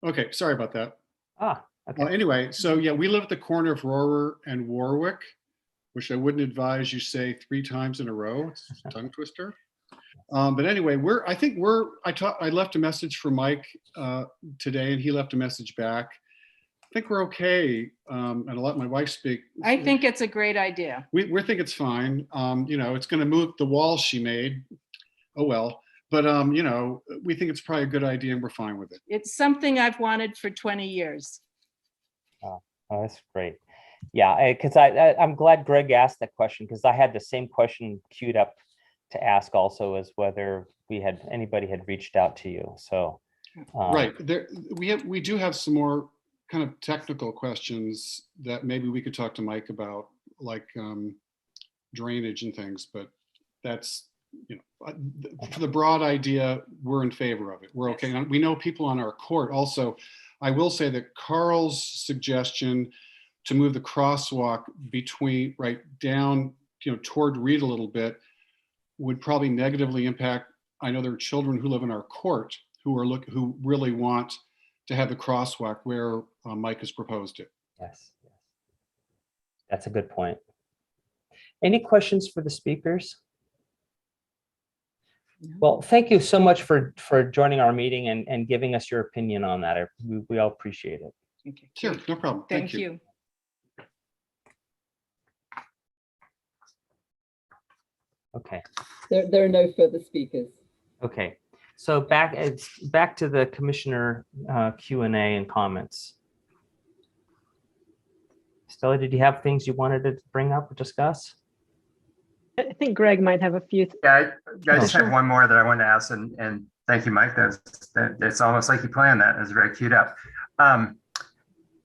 Okay, sorry about that. Okay. Anyway, so yeah, we live at the corner of Roar and Warwick, which I wouldn't advise you say 3 times in a row. It's a tongue twister. But anyway, I left a message for Mike today, and he left a message back. I think we're okay, and I'll let my wife speak. I think it's a great idea. We think it's fine. You know, it's going to move the wall she made. Oh well. But you know, we think it's probably a good idea, and we're fine with it. It's something I've wanted for 20 years. Oh, that's great. Yeah, because I'm glad Greg asked that question, because I had the same question queued up to ask also, as whether anybody had reached out to you. So right there, we do have some more kind of technical questions that maybe we could talk to Mike about, like drainage and things. But that's, you know, for the broad idea, we're in favor of it. We're okay. And we know people on our court also. I will say that Carl's suggestion to move the crosswalk between right down, you know, toward Reed a little bit would probably negatively impact. I know there are children who live in our court who really want to have the crosswalk where Mike has proposed it. yes, that's a good point. Any questions for the speakers? Well, thank you so much for joining our meeting and giving us your opinion on that. We all appreciate it. Okay. Sure, no problem. Thank you. Okay. There are no further speakers. Okay. So back to the commissioner Q&A and comments. Stella, did you have things you wanted to bring up or discuss? I think Greg might have a few. Yeah, I just sure. have one more that I wanted to ask, and Thank you, Mike. That's almost like you planned that. That's very queued up.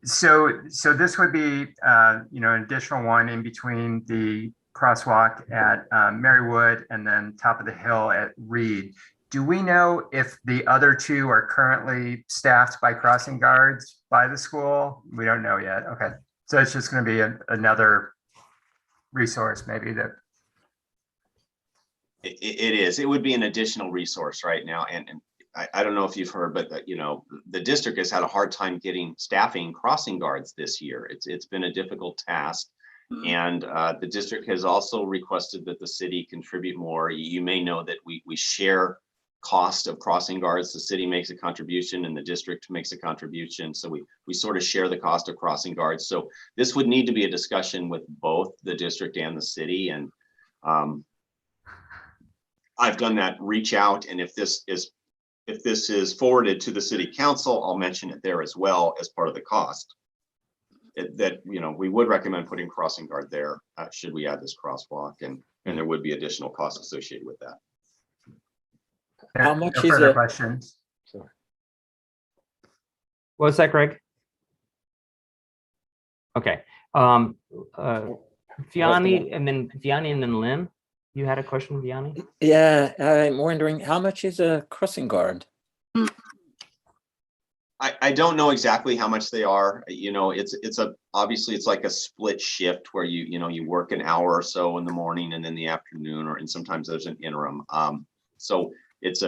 So this would be, an additional one in between the crosswalk at Marywood and then top of the hill at Reed. Do we know if the other two are currently staffed by crossing guards by the school? We don't know yet. Okay. So it's just going to be another resource maybe that. It is. It would be an additional resource right now. And I don't know if you've heard, but the district has had a hard time getting staffing crossing guards this year. It's been a difficult task. And the district has also requested that the city contribute more. You may know that we share cost of crossing guards. The city makes a contribution and the district makes a contribution. So we sort of share the cost of crossing guards. So this would need to be a discussion with both the district and the city. And I've done that reach out. And if this is forwarded to the city council, I'll mention it there as well as part of the cost. We would recommend putting crossing guard there should we add this crosswalk, and there would be additional costs associated with that. How much No is further it? questions? What was that, Greg? Okay. Vianney and then Lynn. You had a question, Vianney? Yeah, I'm wondering how much is a crossing guard? I don't know exactly how much they are. Obviously it's like a split shift where you work an hour or so in the morning and then the afternoon, and sometimes there's an interim. So it's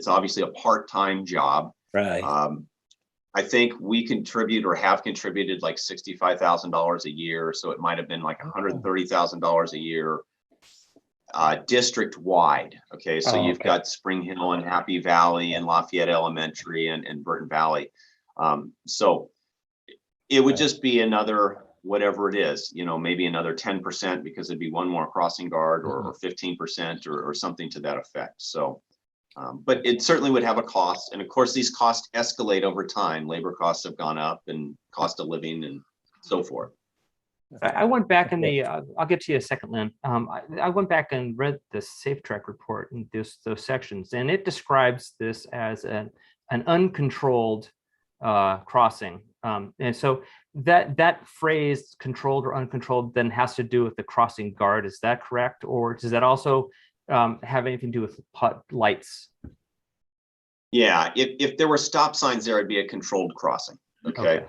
obviously a part-time job. Right. I think we contribute or have contributed like $65,000 a year. So it might have been like $130,000 a year district wide. Okay. So you've got Spring Hill and Happy Valley and Lafayette Elementary and Burton Valley. So it would just be another, whatever it is, maybe another 10% because it'd be one more crossing guard or 15% or something to that effect. So, but it certainly would have a cost. And of course, these costs escalate over time. Labor costs have gone up and cost of living and so forth. I went back in I'll get to you a second, Lynn. I went back and read the Safe Track report in those sections, and it describes this as an uncontrolled crossing. And so that phrase controlled or uncontrolled then has to do with the crossing guard. Is that correct? Or does that also have anything to do with lights? Yeah, if there were stop signs there, it'd be a controlled crossing. Okay.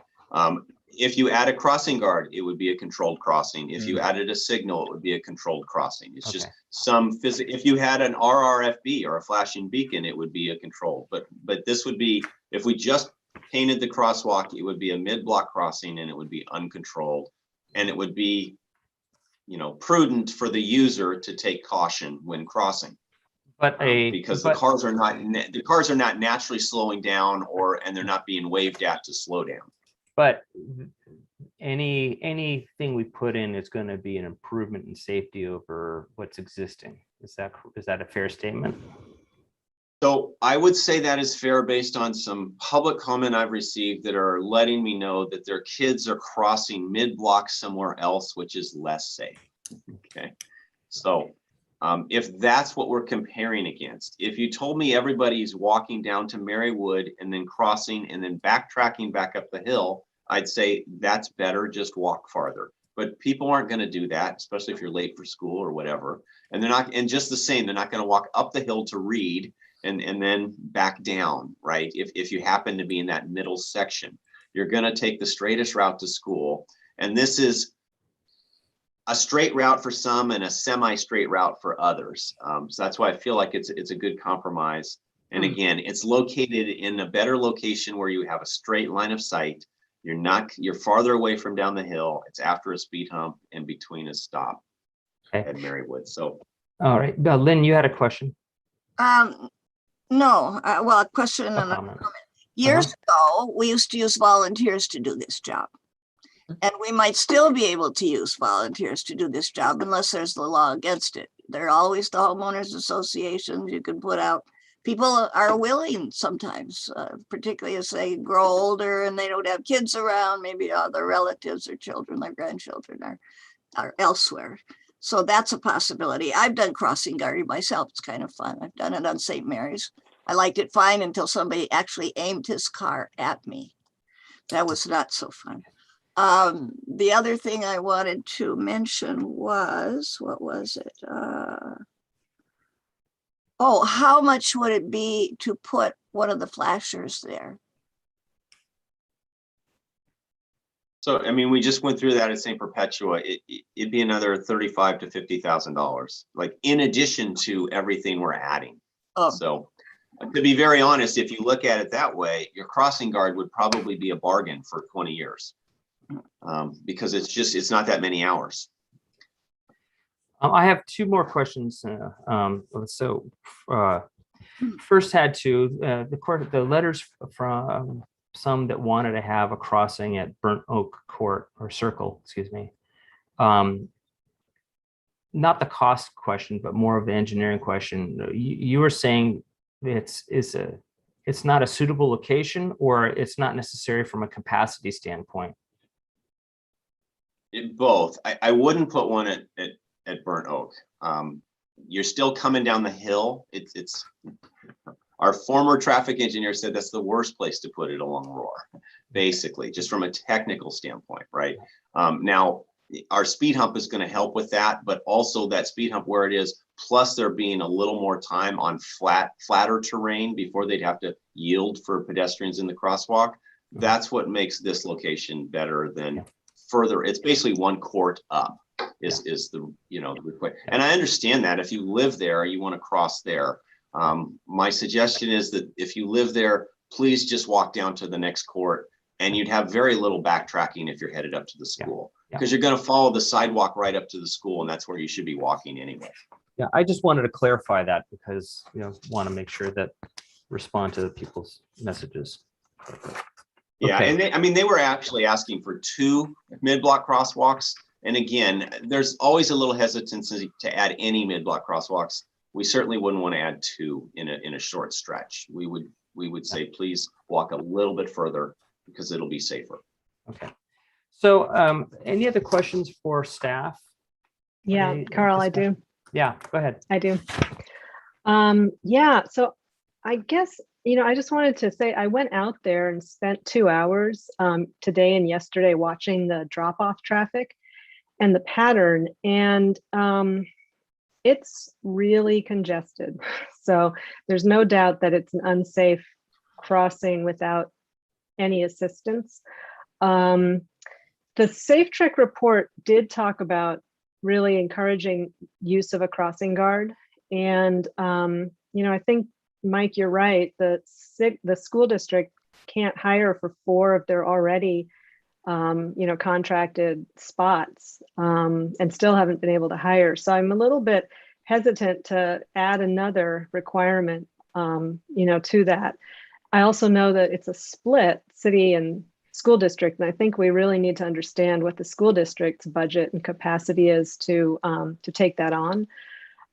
If you add a crossing guard, it would be a controlled crossing. If you added a signal, it would be a controlled crossing. It's just some physical. If you had an RRFB or a flashing beacon, it would be a control. But this would be, if we just painted the crosswalk, it would be a mid-block crossing and it would be uncontrolled. And it would be, prudent for the user to take caution when crossing. But because the cars are not naturally slowing down and they're not being waved at to slow down. But anything we put in is going to be an improvement in safety over what's existing. Is that a fair statement? So I would say that is fair based on some public comment I've received that are letting me know that their kids are crossing mid-block somewhere else, which is less safe. Okay. So if that's what we're comparing against, if you told me everybody's walking down to Marywood and then crossing and then backtracking back up the hill, I'd say that's better, just walk farther. But people aren't going to do that, especially if you're late for school or whatever. And they're not, and just the same, they're not going to walk up the hill to Reed and then back down, right? If you happen to be in that middle section, you're going to take the straightest route to school. And this is a straight route for some and a semi-straight route for others. So that's why I feel like it's a good compromise. And again, it's located in a better location where you have a straight line of sight. You're farther away from down the hill. It's after a speed hump and between a stop at Marywood. So, all right, Lynn, you had a question. No, well, a question and a comment. Years ago, we used to use volunteers to do this job. And we might still be able to use volunteers to do this job unless there's the law against it. There are always the homeowners associations you can put out. People are willing sometimes, particularly as they grow older and they don't have kids around, maybe other relatives or children, their grandchildren are elsewhere. So that's a possibility. I've done crossing guarding myself. It's kind of fun. I've done it on St. Mary's. I liked it fine until somebody actually aimed his car at me. That was not so fun. The other thing I wanted to mention was, what was it? Oh, how much would it be to put one of the flashers there? So, I mean, we just went through that at St. Perpetua. It'd be another $35,000 to $50,000, like in addition to everything we're adding. Oh. So to be very honest, if you look at it that way, your crossing guard would probably be a bargain for 20 years because it's not that many hours. I have two more questions. First had to the letters from some that wanted to have a crossing at Burnt Oak Court or Circle, excuse me. Not the cost question, but more of the engineering question. You were saying it's not a suitable location, or it's not necessary from a capacity standpoint. Both. I wouldn't put one at Burnt Oak. You're still coming down the hill. It's our former traffic engineer said that's the worst place to put it along Roar, basically, just from a technical standpoint, right? Now, our speed hump is going to help with that, but also that speed hump where it is, plus there being a little more time on flatter terrain before they'd have to yield for pedestrians in the crosswalk. That's what makes this location better than further. It's basically one court up is the, and I understand that if you live there, you want to cross there. My suggestion is that if you live there, please just walk down to the next court, and you'd have very little backtracking if you're headed up to the school, because you're going to follow the sidewalk right up to the school, and that's where you should be walking anyway. Yeah, I just wanted to clarify that because want to make sure that respond to people's messages. Yeah, Okay. and they were actually asking for 2 mid-block crosswalks, and again, there's always a little hesitancy to add any mid-block crosswalks. We certainly wouldn't want to add 2 in a short stretch. We would say, please walk a little bit further because it'll be safer. Okay. So any other questions for staff? Yeah, Carl, I do. Yeah, go ahead. I do. Yeah, so I guess, I just wanted to say I went out there and spent 2 hours today and yesterday watching the drop-off traffic and the pattern, and it's really congested. So there's no doubt that it's an unsafe crossing without any assistance. The Safe Trek report did talk about really encouraging use of a crossing guard. And, I think, Mike, you're right. The school district can't hire for 4 of their already, contracted spots and still haven't been able to hire. So I'm a little bit hesitant to add another requirement, to that. I also know that it's a split city and school district, and I think we really need to understand what the school district's budget and capacity is to take that on.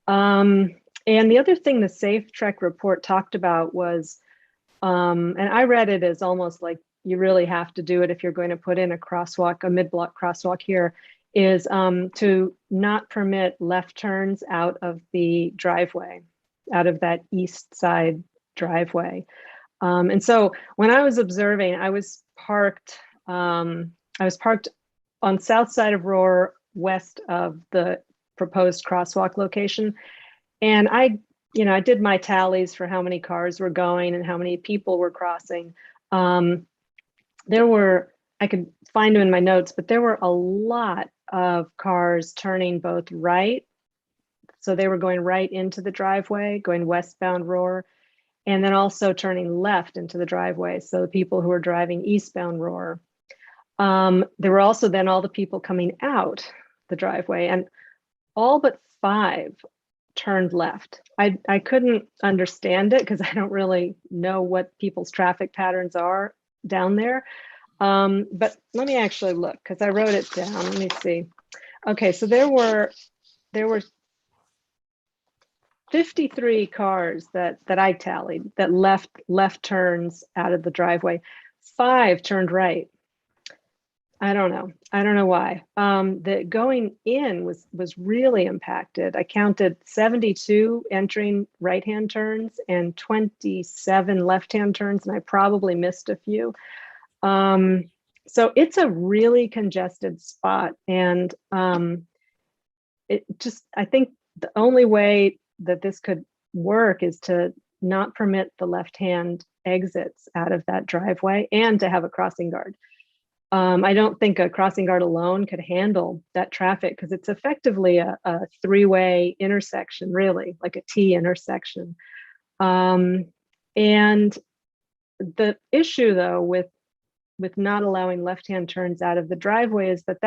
And the other thing the Safe Trek report talked about was, and I read it as almost like you really have to do it if you're going to put in a crosswalk, a mid-block crosswalk here, is to not permit left turns out of the driveway, out of that east side driveway. And so when I was observing, I was parked on south side of Roar, west of the proposed crosswalk location. And I did my tallies for how many cars were going and how many people were crossing. I could find them in my notes, but there were a lot of cars turning both right. So they were going right into the driveway, going westbound Roar, and then also turning left into the driveway. So the people who were driving eastbound Roar. There were also then all the people coming out the driveway, and all but 5 turned left. I couldn't understand it because I don't really know what people's traffic patterns are down there. But let me actually look because I wrote it down. Let me see. Okay, so there were 53 cars that I tallied that left turns out of the driveway. 5 turned right. I don't know. I don't know why. The going in was really impacted. I counted 72 entering right-hand turns and 27 left-hand turns, and I probably missed a few. So it's a really congested spot, and I think the only way that this could work is to not permit the left-hand exits out of that driveway and to have a crossing guard. I don't think a crossing guard alone could handle that traffic because it's effectively a three-way intersection, really, like a T intersection. And the issue, though, with not allowing left-hand turns out of the driveway is that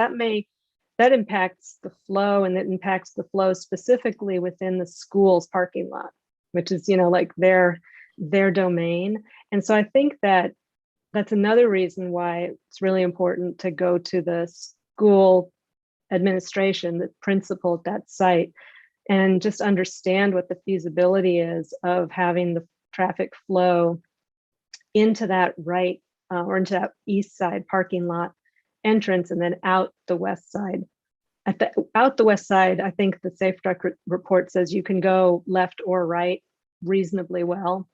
impacts the flow, and it impacts the flow specifically within the school's parking lot, which is, like their domain. And so I think that's another reason why it's really important to go to the school administration, the principal at that site, and just understand what the feasibility is of having the traffic flow into that right or into that east side parking lot entrance and then out the west side. Out the west side, I think the Safe Truck report says you can go left or right reasonably well.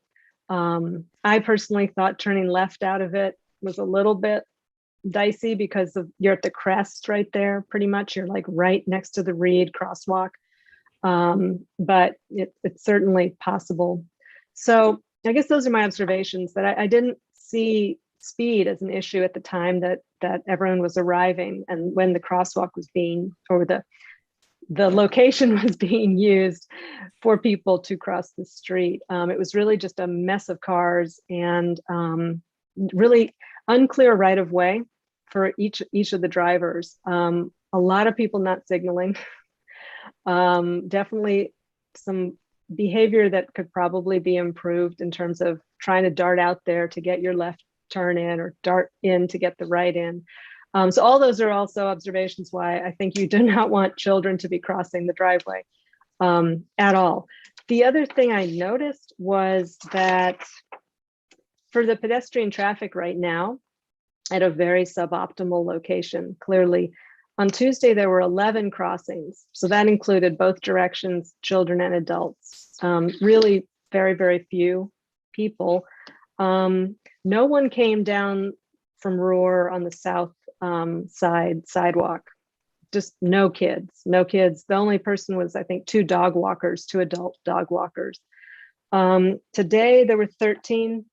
I personally thought turning left out of it was a little bit dicey because you're at the crest right there, pretty much. You're like right next to the Reed crosswalk. But it's certainly possible. So I guess those are my observations, that I didn't see speed as an issue at the time that everyone was arriving and when the crosswalk was the location was being used for people to cross the street. It was really just a mess of cars and really unclear right of way for each of the drivers. A lot of people not signaling. Definitely some behavior that could probably be improved in terms of trying to dart out there to get your left turn in or dart in to get the right in. So all those are also observations why I think you do not want children to be crossing the driveway at all. The other thing I noticed was that for the pedestrian traffic right now, at a very suboptimal location, clearly, on Tuesday, there were 11 crossings. So that included both directions, children and adults. Really very, very few people. No one came down from Roar on the south side sidewalk. Just no kids. The only person was, I think, two adult dog walkers. Today, there were 13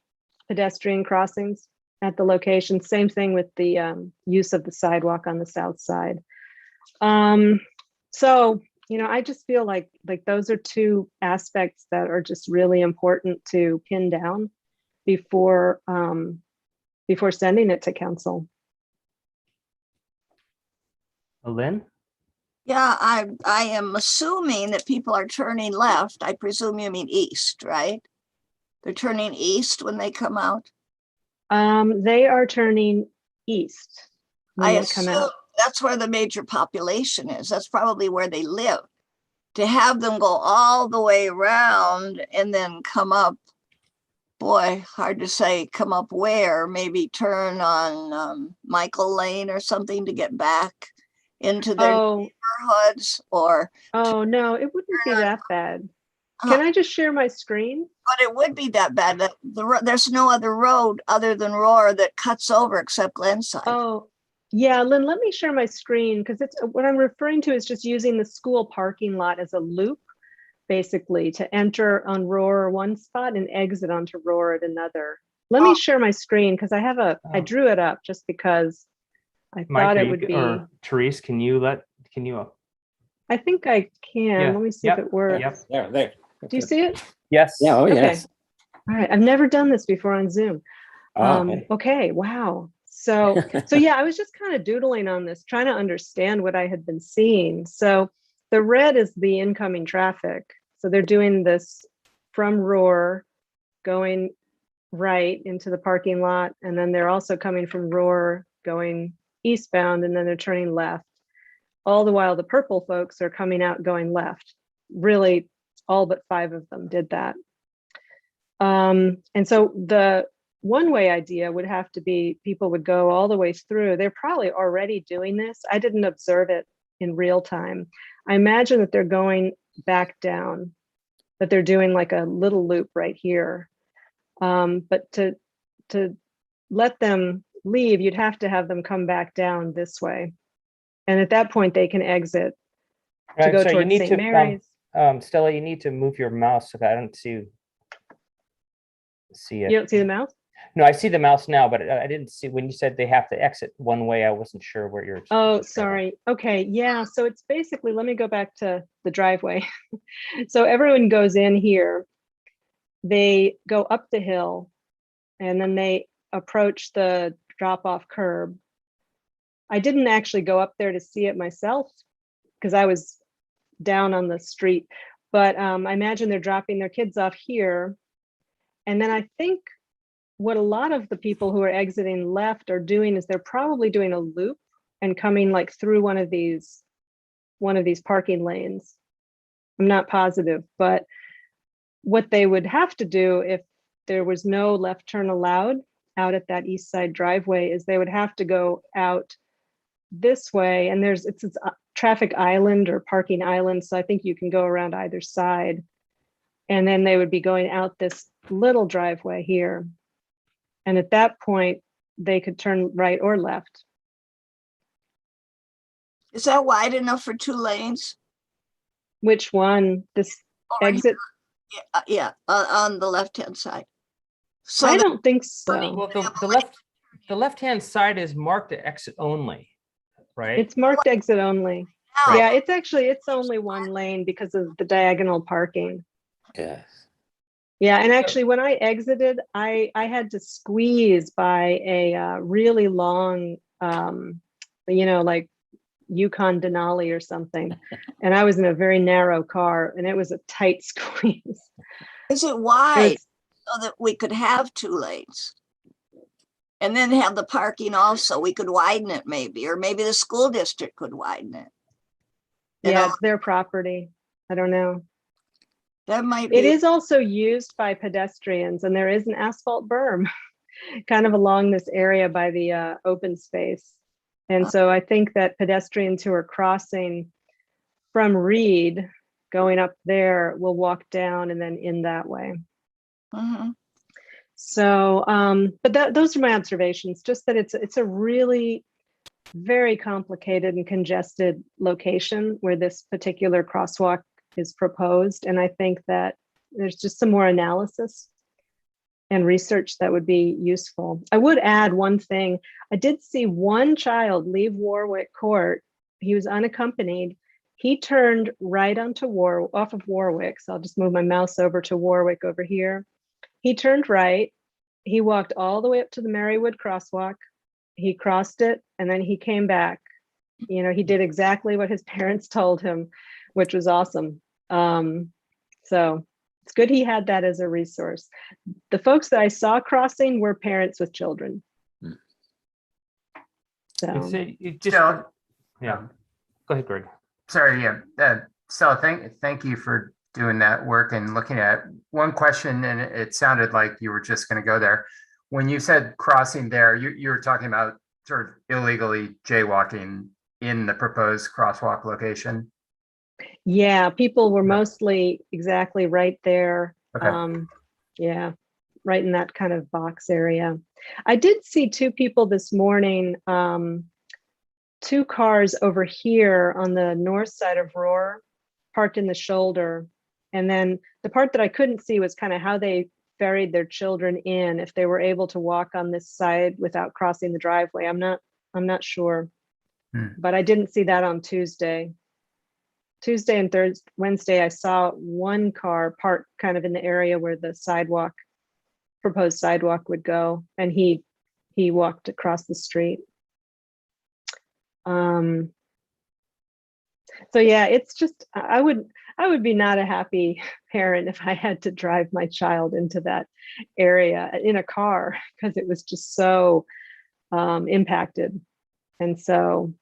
pedestrian crossings at the location. Same thing with the use of the sidewalk on the south side. So, I just feel like those are two aspects that are just really important to pin down before sending it to council. Lynn? Yeah, I am assuming that people are turning left. I presume you mean east, right? They're turning east when they come out. They are turning east when I they come assume out. that's where the major population is. That's probably where they live. To have them go all the way around and then come up, boy, hard to say come up where, maybe turn on Michael Lane or something to get back into their neighborhoods, or no, it wouldn't be that bad. Can I just share my screen? But it would be that bad. That there's no other road other than Roar that cuts over except Glenside. Oh, yeah, Lynn, let me share my screen because it's what I'm referring to is just using the school parking lot as a loop, basically, to enter on Roar one spot and exit onto Roar at another. Let me share my screen because I drew it up just because I thought it would be. Or Therese, can you? I think I can. Yeah. Let me see if it works. Yep. There. Do you see it? Yes. Yeah, Okay. yes. All right. I've never done this before on Zoom. Okay. Wow. So yeah, I was just kind of doodling on this, trying to understand what I had been seeing. So the red is the incoming traffic. So they're doing this from Roar, going right into the parking lot. And then they're also coming from Roar, going eastbound, and then they're turning left. All the while the purple folks are coming out going left. Really, all but 5 of them did that. And so one-way idea would have to be people would go all the way through. They're probably already doing this. I didn't observe it in real time. I imagine that they're going back down, that they're doing like a little loop right here. But to let them leave, you'd have to have them come back down this way. And at that point, they can exit to go So you towards need St. to, Mary's. Stella, you need to move your mouse. Okay, I don't see it. You don't see the mouse? No, I see the mouse now, but I didn't see when you said they have to exit one way. I wasn't sure where you're. Oh, sorry. Okay, yeah. So it's basically, let me go back to the driveway. So everyone goes in here. They go up the hill, and then they approach the drop-off curb. I didn't actually go up there to see it myself because I was down on the street, but I imagine they're dropping their kids off here. And then I think what a lot of the people who are exiting left are doing is they're probably doing a loop and coming like through one of these parking lanes. I'm not positive, but what they would have to do if there was no left turn allowed out at that east side driveway is they would have to go out this way, and it's a traffic island or parking island, so I think you can go around either side, and then they would be going out this little driveway here, and at that point they could turn right or left. Is that wide enough for 2 lanes? Which one? This Over exit? Yeah, on the left-hand side. So I don't think so. Well, the left-hand side is marked to exit only, right? It's marked exit only. now, Yeah, it's only 1 lane because of the diagonal parking. Yes. Yeah, and actually when I exited, I had to squeeze by a really long, like Yukon Denali or something. And I was in a very narrow car and it was a tight squeeze. is it wide so that we could have 2 lanes? And then have the parking also, we could widen it maybe, or maybe the school district could widen it. Yeah, it's their property. I don't know. That might be. It is also used by pedestrians, and there is an asphalt berm kind of along this area by the open space. And so I think that pedestrians who are crossing from Reed going up there will walk down and then in that way. Mhm. So, but those are my observations, just that it's a really very complicated and congested location where this particular crosswalk is proposed. And I think that there's just some more analysis and research that would be useful. I would add one thing. I did see one child leave Warwick Court. He was unaccompanied. He turned right onto off of Warwick. So I'll just move my mouse over to Warwick over here. He turned right. He walked all the way up to the Marywood crosswalk. He crossed it and then he came back. You know, he did exactly what his parents told him, which was awesome. So it's good he had that as a resource. The folks that I saw crossing were parents with children. So Yeah. Go ahead, Greg. Sorry, yeah. So thank you for doing that work and looking at one question, and it sounded like you were just going to go there. When you said crossing there, you were talking about sort of illegally jaywalking in the proposed crosswalk location. Yeah, people were mostly exactly right there. Okay. Yeah, right in that kind of box area. I did see 2 people this morning, 2 cars over here on the north side of Roar, parked in the shoulder. And then the part that I couldn't see was kind of how they ferried their children in, if they were able to walk on this side without crossing the driveway. I'm not sure, but I didn't see that on Tuesday. Tuesday and Wednesday, I saw 1 car parked kind of in the area where the proposed sidewalk would go, and he walked across the street. So yeah, it's just, I would be not a happy parent if I had to drive my child into that area in a car, because it was just so impacted. And so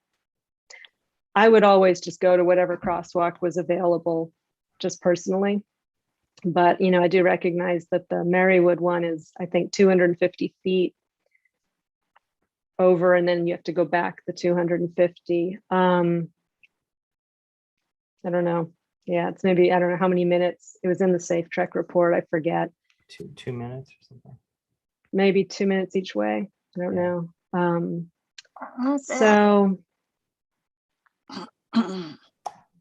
I would always just go to whatever crosswalk was available, just personally. But, I do recognize that the Marywood one is, I think, 250 feet over, and then you have to go back the 250. I don't know. Yeah, it's maybe, I don't know how many minutes. It was in the Safe Trek report. I forget. Two minutes or something. Maybe 2 minutes each way. I don't Yeah. know. Not bad. So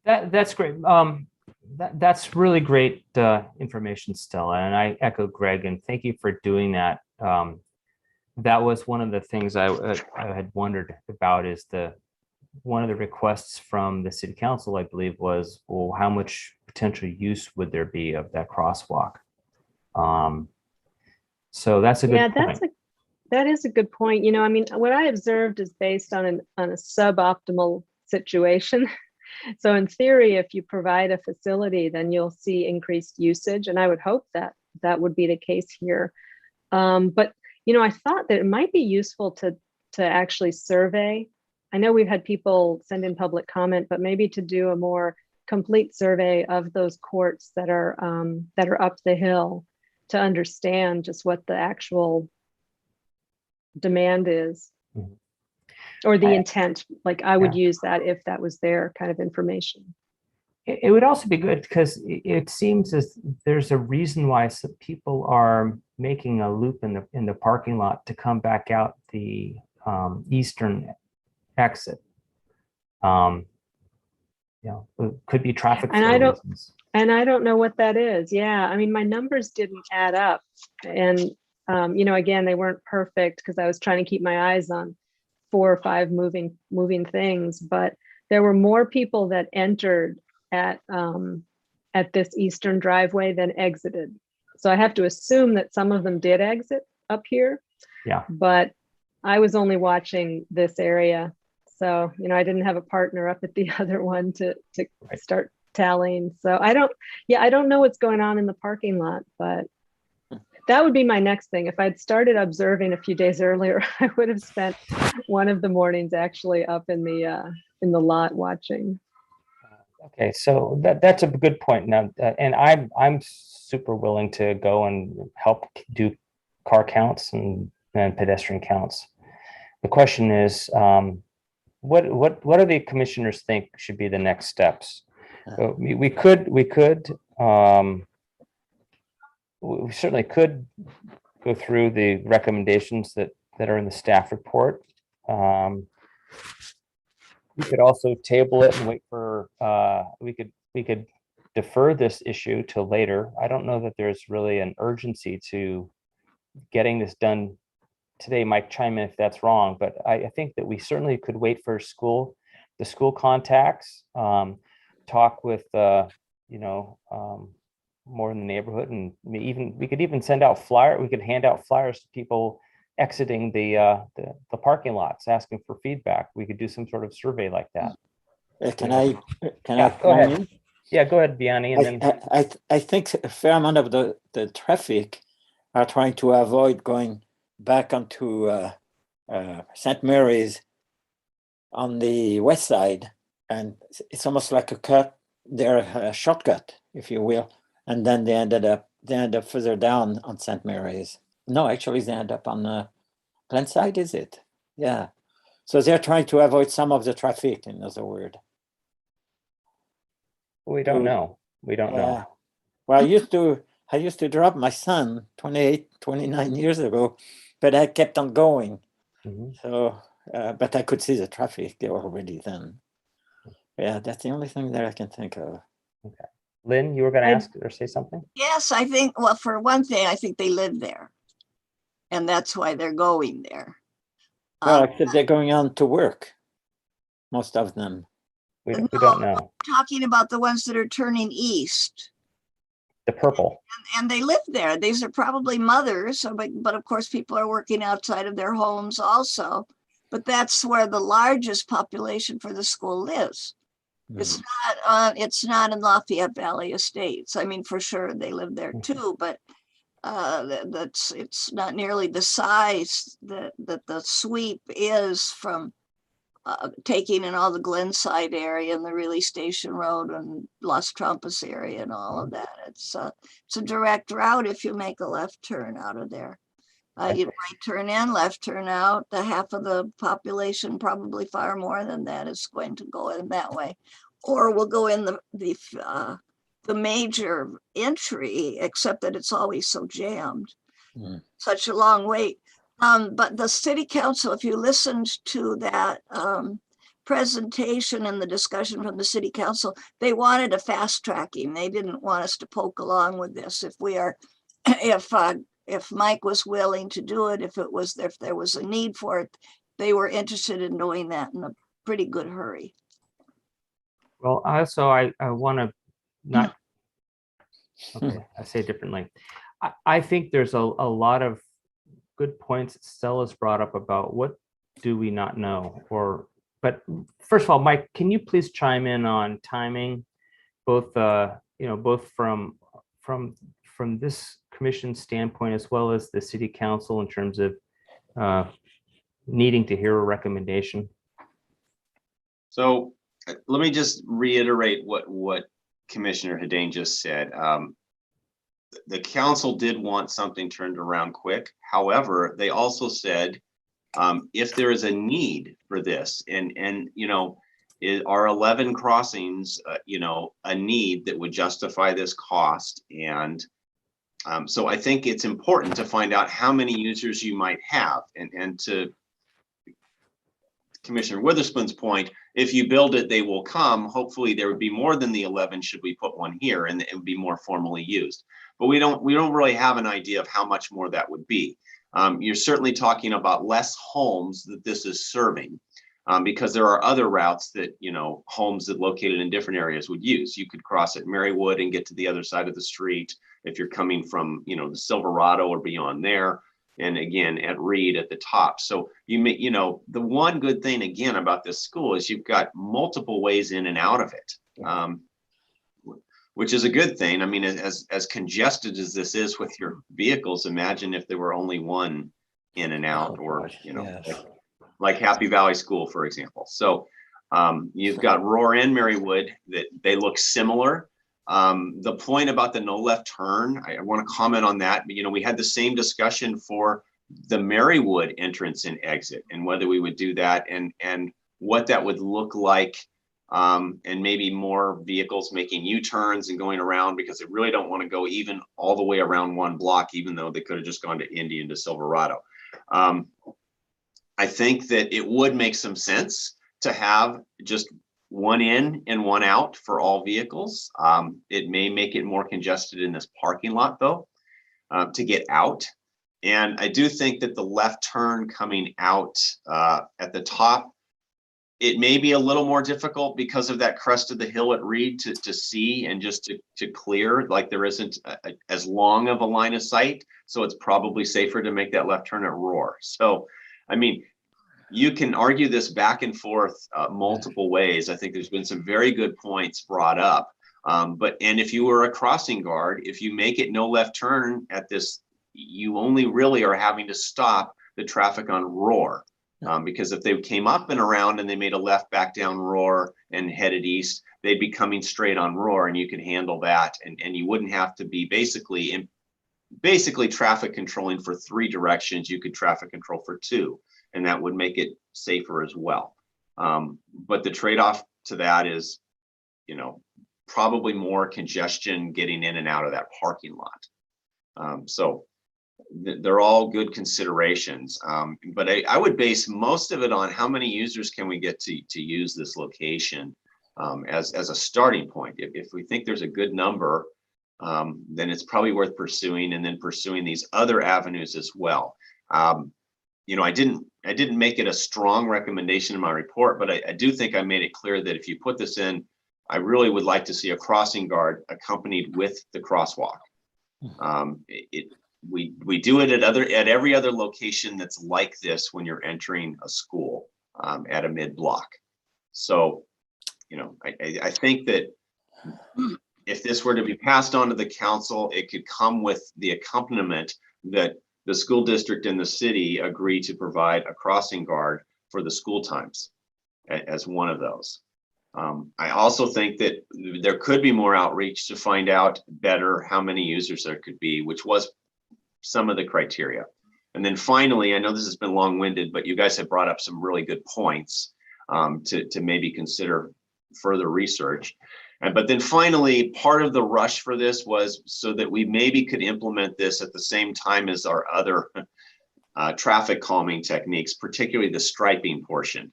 That's great. That's really great information, Stella, and I echo Greg, and thank you for doing that. That was one of the things I had wondered about, is one of the requests from the city council, I believe, was, well, how much potential use would there be of that crosswalk? So that's a good point. That is a good point. I mean, what I observed is based on a suboptimal situation. So in theory, if you provide a facility, then you'll see increased usage. And I would hope that that would be the case here. But, I thought that it might be useful to actually survey. I know we've had people send in public comment, but maybe to do a more complete survey of those courts that are up the hill, to understand just what the actual demand is. Mhm. Or the intent. Like, I would use that if that was their kind of information. It would also be good, because it seems as there's a reason why some people are making a loop in the parking lot to come back out the eastern exit. It could be traffic And flow reasons. I don't know what that is. Yeah, I mean, my numbers didn't add up, and again, they weren't perfect because I was trying to keep my eyes on 4 or 5 moving things, but there were more people that entered at this eastern driveway than exited. So I have to assume that some of them did exit up here. Yeah. But I was only watching this area. So, I didn't have a partner up at the other one to start tallying. So I don't know what's going on in the parking lot, but that would be my next thing. If I'd started observing a few days earlier, I would have spent one of the mornings actually up in the lot watching. Okay, so that's a good point. Now, and I'm super willing to go and help do car counts and pedestrian counts. The question is, what do the commissioners think should be the next steps? We certainly could go through the recommendations that are in the staff report. We could also table it and wait for, we could defer this issue till later. I don't know that there's really an urgency to getting this done today. Mike, chime in if that's wrong, but I think that we certainly could wait for the school contacts, talk with, more in the neighborhood, and we could even send out we could hand out flyers to people exiting the parking lots, asking for feedback. We could do some sort of survey like that. Can I go ahead. Yeah, go ahead, Vianney. And then I think a fair amount of the traffic are trying to avoid going back onto St. Mary's on the west side, and it's almost like a cut. They're a shortcut, if you will, and then they end up further down on St. Mary's. No, actually, they end up on the Glen side, is it? Yeah. So they're trying to avoid some of the traffic, in other words. we don't know. We don't know. Well, I used to drop my son 29 years ago, but I kept on going. Mhm. So, but I could see the traffic already then. Yeah, that's the only thing that I can think of. Okay. Lynn, you were going to ask or say something? Yes, I think, well, for one thing, I think they live there. And that's why they're going there. Well, except they're going on to work, most of them. We don't know. Talking about the ones that are turning east. The purple. And they live there. These are probably mothers, but of course people are working outside of their homes also. But that's where the largest population for the school lives. It's not in Lafayette Valley Estates. I mean, for sure they live there too, but it's not nearly the size that the sweep is from taking in all the Glenside area and the Relay Station Road and Las Trampas area and all of that. It's a direct route if you make a left turn out of there. You right turn in, left turn out. The half of the population, probably far more than that, is going to go in that way, or will go in the major entry, except that it's always so jammed, such a long wait. But the city council, if you listened to that presentation and the discussion from the city council, they wanted a fast tracking. They didn't want us to poke along with this. If Mike was willing to do it, if there was a need for it, they were interested in doing that in a pretty good hurry. Well, also, I want to not, okay, I say it differently. I think there's a lot of good points that Stella's brought up about what do we not know, but first of all, Mike, can you please chime in on timing, both both from this commission standpoint as well as the city council in terms of needing to hear a recommendation? So let me just reiterate what Commissioner Hedane just said. The council did want something turned around quick. However, they also said, if there is a need for this, and are 11 crossings, a need that would justify this cost. And so I think it's important to find out how many users you might have, and to Commissioner Witherspoon's point, if you build it, they will come. Hopefully there would be more than the 11 should we put one here, and it would be more formally used. But we don't really have an idea of how much more that would be. You're certainly talking about less homes that this is serving, because there are other routes that, homes that located in different areas would use. You could cross at Marywood and get to the other side of the street if you're coming from, the Silverado or beyond there. And again, at Reed at the top. So the one good thing again about this school is you've got multiple ways in and out of it, which is a good thing. I mean, as congested as this is with your vehicles, imagine if there were only one in and out, or like Happy Valley School, for example. So you've got Roar and Marywood that they look similar. The point about the no left turn, I want to comment on that. We had the same discussion for the Marywood entrance and exit, and whether we would do that and what that would look like, and maybe more vehicles making U-turns and going around, because they really don't want to go even all the way around one block, even though they could have just gone to Indy and to Silverado. I think that it would make some sense to have just one in and one out for all vehicles. It may make it more congested in this parking lot though, to get out. And I do think that the left turn coming out at the top, it may be a little more difficult because of that crest of the hill at Reed to see and just to clear, like there isn't as long of a line of sight. So it's probably safer to make that left turn at Roar. So, I mean, you can argue this back and forth multiple ways. I think there's been some very good points brought up. And if you were a crossing guard, if you make it no left turn at this, you only really are having to stop the traffic on Roar. Because if they came up and around and they made a left back down Roar and headed east, they'd be coming straight on Roar, and you could handle that. And you wouldn't have to be basically traffic controlling for 3 directions. You could traffic control for 2. And that would make it safer as well. But the trade-off to that is, probably more congestion getting in and out of that parking lot. So they're all good considerations. But I would base most of it on how many users can we get to use this location as a starting point. If we think there's a good number, then it's probably worth pursuing, and then pursuing these other avenues as well. I didn't make it a strong recommendation in my report, but I do think I made it clear that if you put this in, I really would like to see a crossing guard accompanied with the crosswalk. We do it at every other location that's like this when you're entering a school at a mid block. So, I think that if this were to be passed on to the council, it could come with the accompaniment that the school district and the city agree to provide a crossing guard for the school times. as one of those. I also think that there could be more outreach to find out better how many users there could be, which was some of the criteria. And then finally, I know this has been long-winded, but you guys have brought up some really good points to maybe consider further research. But then finally, part of the rush for this was so that we maybe could implement this at the same time as our other traffic calming techniques, particularly the striping portion.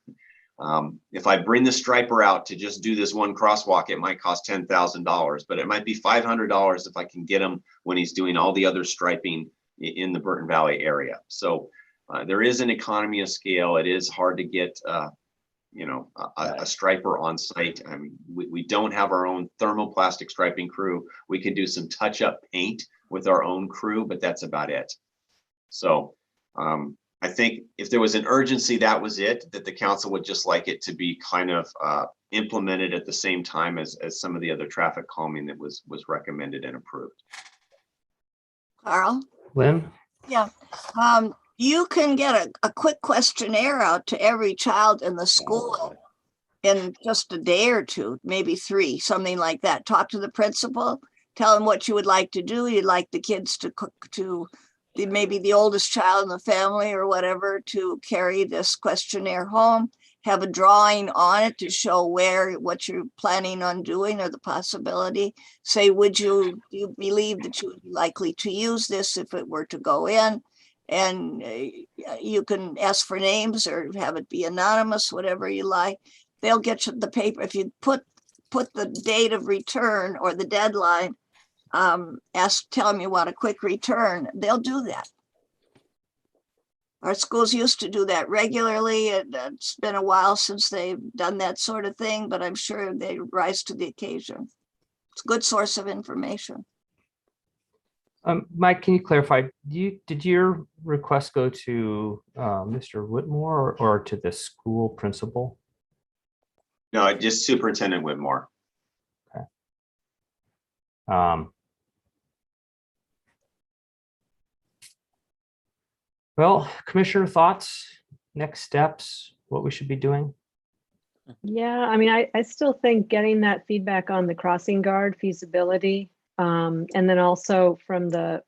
If I bring the striper out to just do this one crosswalk, it might cost $10,000, but it might be $500 if I can get him when he's doing all the other striping in the Burton Valley area. So there is an economy of scale. It is hard to get a striper on site. I mean, we don't have our own thermoplastic striping crew. We can do some touch-up paint with our own crew, but that's about it. So I think if there was an urgency, that was it, that the council would just like it to be kind of implemented at the same time as some of the other traffic calming that was recommended and approved. Carl? Lynn? Yeah. You can get a quick questionnaire out to every child in the school in just a day or two, maybe 3, something like that. Talk to the principal, tell them what you would like to do. You'd like the kids to cook to maybe the oldest child in the family or whatever to carry this questionnaire home, have a drawing on it to show what you're planning on doing or the possibility. Say, do you believe that you would be likely to use this if it were to go in? And you can ask for names or have it be anonymous, whatever you like. They'll get you the paper. If you put the date of return or the deadline, tell them you want a quick return, they'll do that. Our schools used to do that regularly. It's been a while since they've done that sort of thing, but I'm sure they rise to the occasion. It's a good source of information. Mike, can you clarify, did your request go to Mr. Whitmore or to the school principal? No, just Superintendent Whitmore. Okay. Well, Commissioner, thoughts, next steps, what we should be doing? Yeah, I mean, I still think getting that feedback on the crossing guard feasibility, and then also from the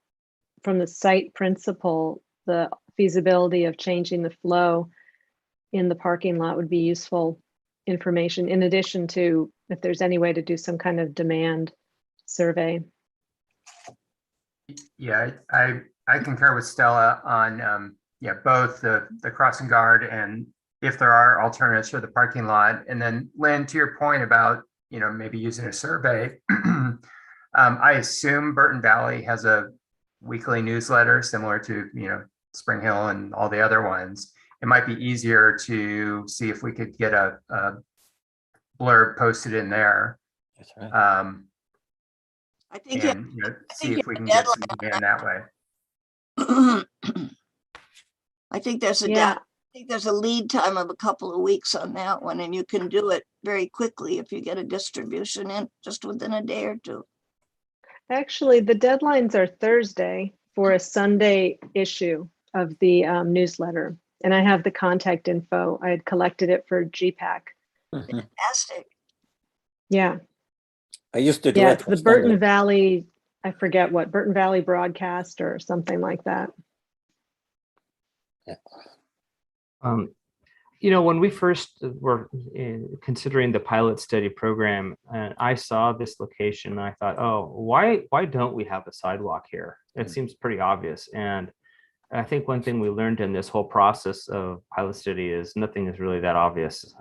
site principal, the feasibility of changing the flow in the parking lot would be useful information, in addition to if there's any way to do some kind of demand survey. Yeah, I concur with Stella on both the crossing guard and if there are alternatives for the parking lot. And then Lynn, to your point about maybe using a survey, I assume Burton Valley has a weekly newsletter similar to Spring Hill and all the other ones. It might be easier to see if we could get a blurb posted in there. That's right. I think And see if we can get some demand that way. I think there's a Yeah. I think there's a lead time of a couple of weeks on that one, and you can do it very quickly if you get a distribution in just within a day or two. Actually, the deadlines are Thursday for a Sunday issue of the newsletter. And I have the contact info. I had collected it for Gpac. Fantastic. Yeah. I used to do Yeah, it. it's the Burton Valley, I forget what, Burton Valley Broadcast or something like that. When we first were considering the pilot study program, I saw this location and I thought, oh, why don't we have a sidewalk here? It seems pretty obvious. And I think one thing we learned in this whole process of pilot study is nothing is really that obvious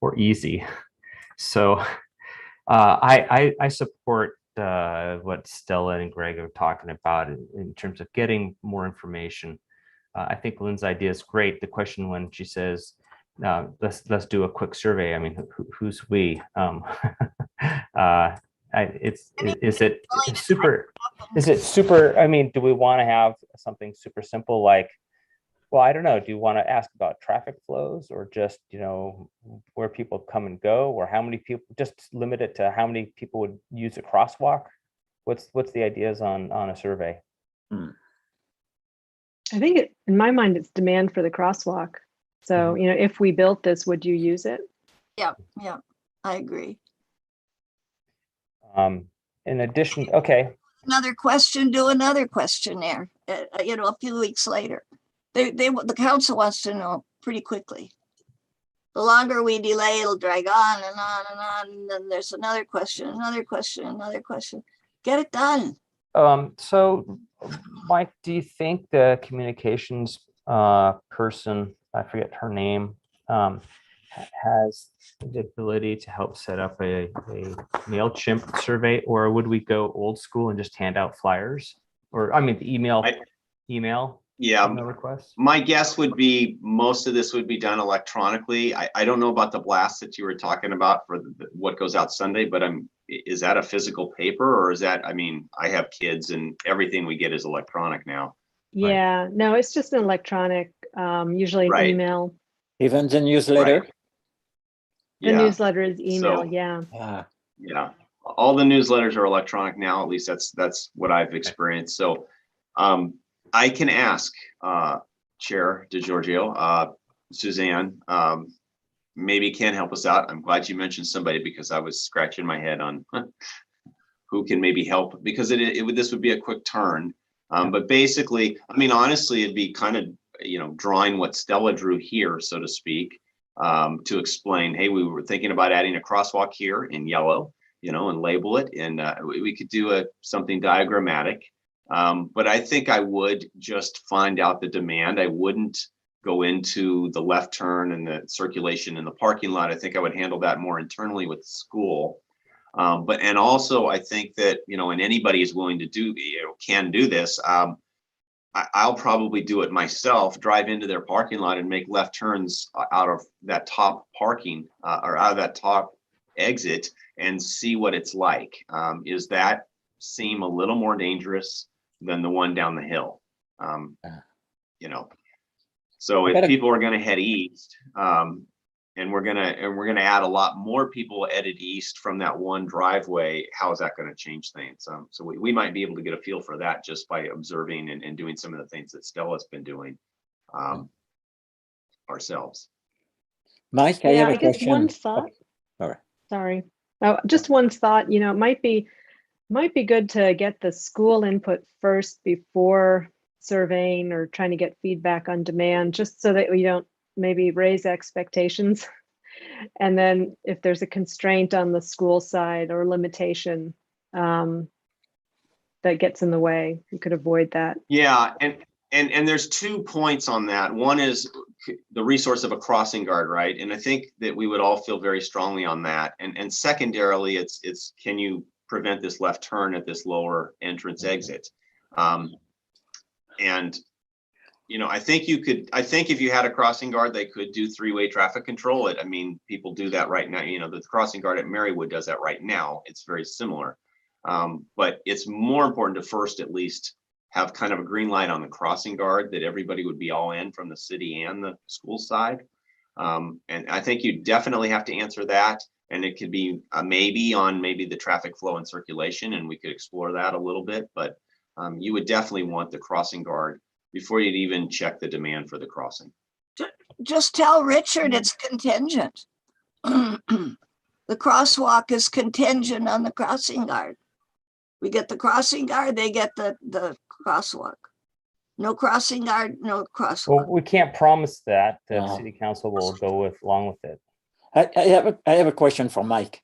or easy. So I support what Stella and Greg are talking about in terms of getting more information. I think Lynn's idea is great. The question when she says, let's do a quick survey. I mean, who's we? Is it super? I mean, do we want to have something super simple like, well, I don't know. Do you want to ask about traffic flows or just, where people come and go, or how many people, just limit it to how many people would use a crosswalk? What's the ideas on a survey? I think in my mind, it's demand for the crosswalk. So, you know, if we built this, would you use it? Yeah, I agree. In addition, okay, Another question, do another questionnaire, you know, a few weeks later. The council wants to know pretty quickly. The longer we delay, it'll drag on and on and on. And then there's another question, another question, another question. Get it done. so Mike, do you think the communications person, I forget her name, has the ability to help set up a MailChimp survey, or would we go old school and just hand out flyers? Or I mean, the email Yeah, requests? my guess would be most of this would be done electronically. I don't know about the blast that you were talking about for what goes out Sunday, but is that a physical paper, or is that, I mean, I have kids and everything we get is electronic now. Yeah, no, it's just an electronic, usually an Right. email. Even the newsletter. Right. The Yeah, newsletter is email, So- yeah. yeah. All the newsletters are electronic now, at least that's what I've experienced. So I can ask Chair DeGiorgio, Suzanne, maybe can help us out. I'm glad you mentioned somebody because I was scratching my head on who can maybe help, because this would be a quick turn. But basically, I mean, honestly, it'd be kind of, you know, drawing what Stella drew here, so to speak, to explain, hey, we were thinking about adding a crosswalk here in yellow, you know, and label it. And we could do something diagrammatic. But I think I would just find out the demand. I wouldn't go into the left turn and the circulation in the parking lot. I think I would handle that more internally with the school. And also I think that, you know, and anybody is willing to do, you know, can do this. I'll probably do it myself, drive into their parking lot and make left turns out of that top parking or out of that top exit and see what it's like. Is that seem a little more dangerous than the one down the hill? You know, so if people are going to head east, and we're gonna add a lot more people headed east from that one driveway, how is that going to change things? So we might be able to get a feel for that just by observing and doing some of the things that Stella's been doing ourselves. Mike, I Yeah, have a I guess question. one thought. All right. Sorry. Oh, just one thought, you know, it might be good to get the school input first before surveying or trying to get feedback on demand, just so that we don't maybe raise expectations. And then if there's a constraint on the school side or limitation that gets in the way, you could avoid that. Yeah, and there's 2 points on that. One is the resource of a crossing guard, right? And I think that we would all feel very strongly on that. And secondarily, it's can you prevent this left turn at this lower entrance exit? And you know, I think if you had a crossing guard, they could do 3-way traffic control. I mean, people do that right now. You know, the crossing guard at Marywood does that right now. It's very similar. But it's more important to first at least have kind of a green light on the crossing guard that everybody would be all in from the city and the school side. And I think you definitely have to answer that. And it could be maybe the traffic flow and circulation, and we could explore that a little bit. But you would definitely want the crossing guard before you'd even check the demand for the crossing. Just tell Richard it's contingent. The crosswalk is contingent on the crossing guard. We get the crossing guard, they get the crosswalk. No crossing guard, no crosswalk. Well, we can't promise that the No. city council will go along with it. I have a question for Mike.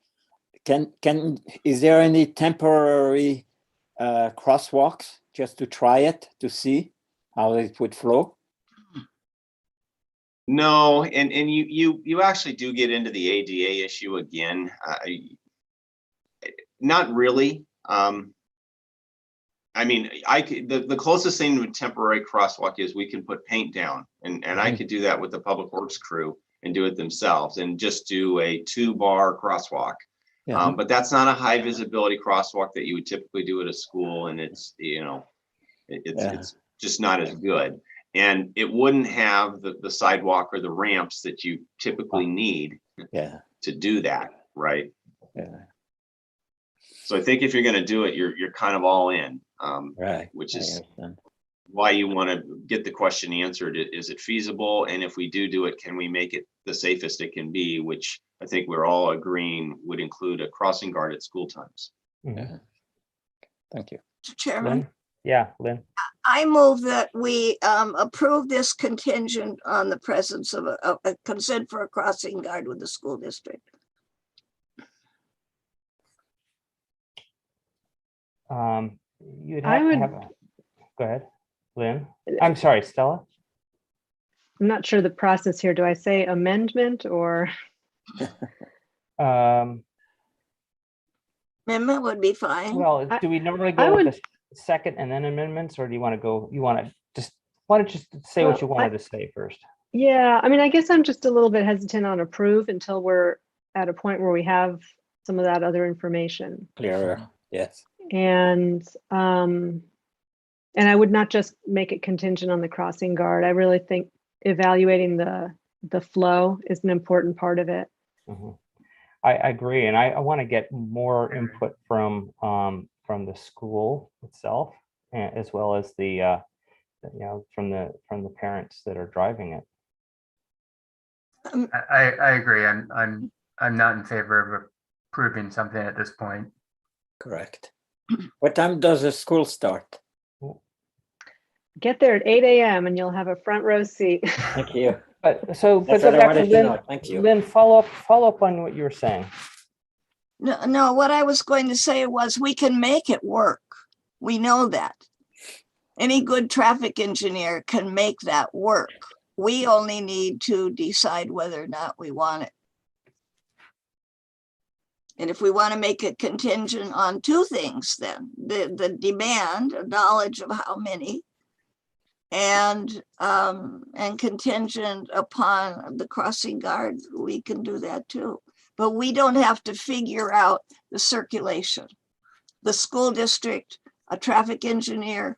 Is there any temporary crosswalks just to try it to see how it would flow? No, and you actually do get into the ADA issue again. Not really. I mean, the closest thing to a temporary crosswalk is we can put paint down, and I could do that with the public works crew and do it themselves and just do a 2-bar crosswalk. Yeah. But that's not a high visibility crosswalk that you would typically do at a school, and it's, you know, it's just not as good. And it wouldn't have the sidewalk or the ramps that you typically need to do that, right? Yeah. So I think if you're going to do it, you're kind of all in, Right. which I is understand. why you want to get the question answered. Is it feasible? And if we do it, can we make it the safest it can be, which I think we're all agreeing would include a crossing guard at school times. Mhm. Thank you. Mr. Chairman, Lynn? Yeah, Lynn. I move that we approve this contingent on the presence of a consent for a crossing guard with the school district. You'd I have to would- have a, go ahead, Lynn. I'm sorry, Stella. I'm not sure the process here. Do I say amendment or? Amendment would be fine. Well, do we normally I go would- with the second and then amendments, or do you want to go, why don't you just say what Well, you wanted to say first? Yeah, I mean, I guess I'm just a little bit hesitant on approve until we're at a point where we have some of that other information. Clearer. Yes. And I would not just make it contingent on the crossing guard. I really think evaluating the flow is an important part of it. Mhm. I agree, and I want to get more input from the school itself, as well as the from the parents that are driving it. I agree. I'm not in favor of approving something at this point. Correct. What time does the school start? Get there at 8 a.m. and you'll have a front row seat. Thank you. But That's go what I back to wanted to Lynn. know. Thank you. Lynn, follow up on what you were saying. No, what I was going to say was we can make it work. We know that. Any good traffic engineer can make that work. We only need to decide whether or not we want it. And if we want to make it contingent on two things, then the demand, knowledge of how many, and contingent upon the crossing guard, we can do that too. But we don't have to figure out the circulation. The school district, a traffic engineer,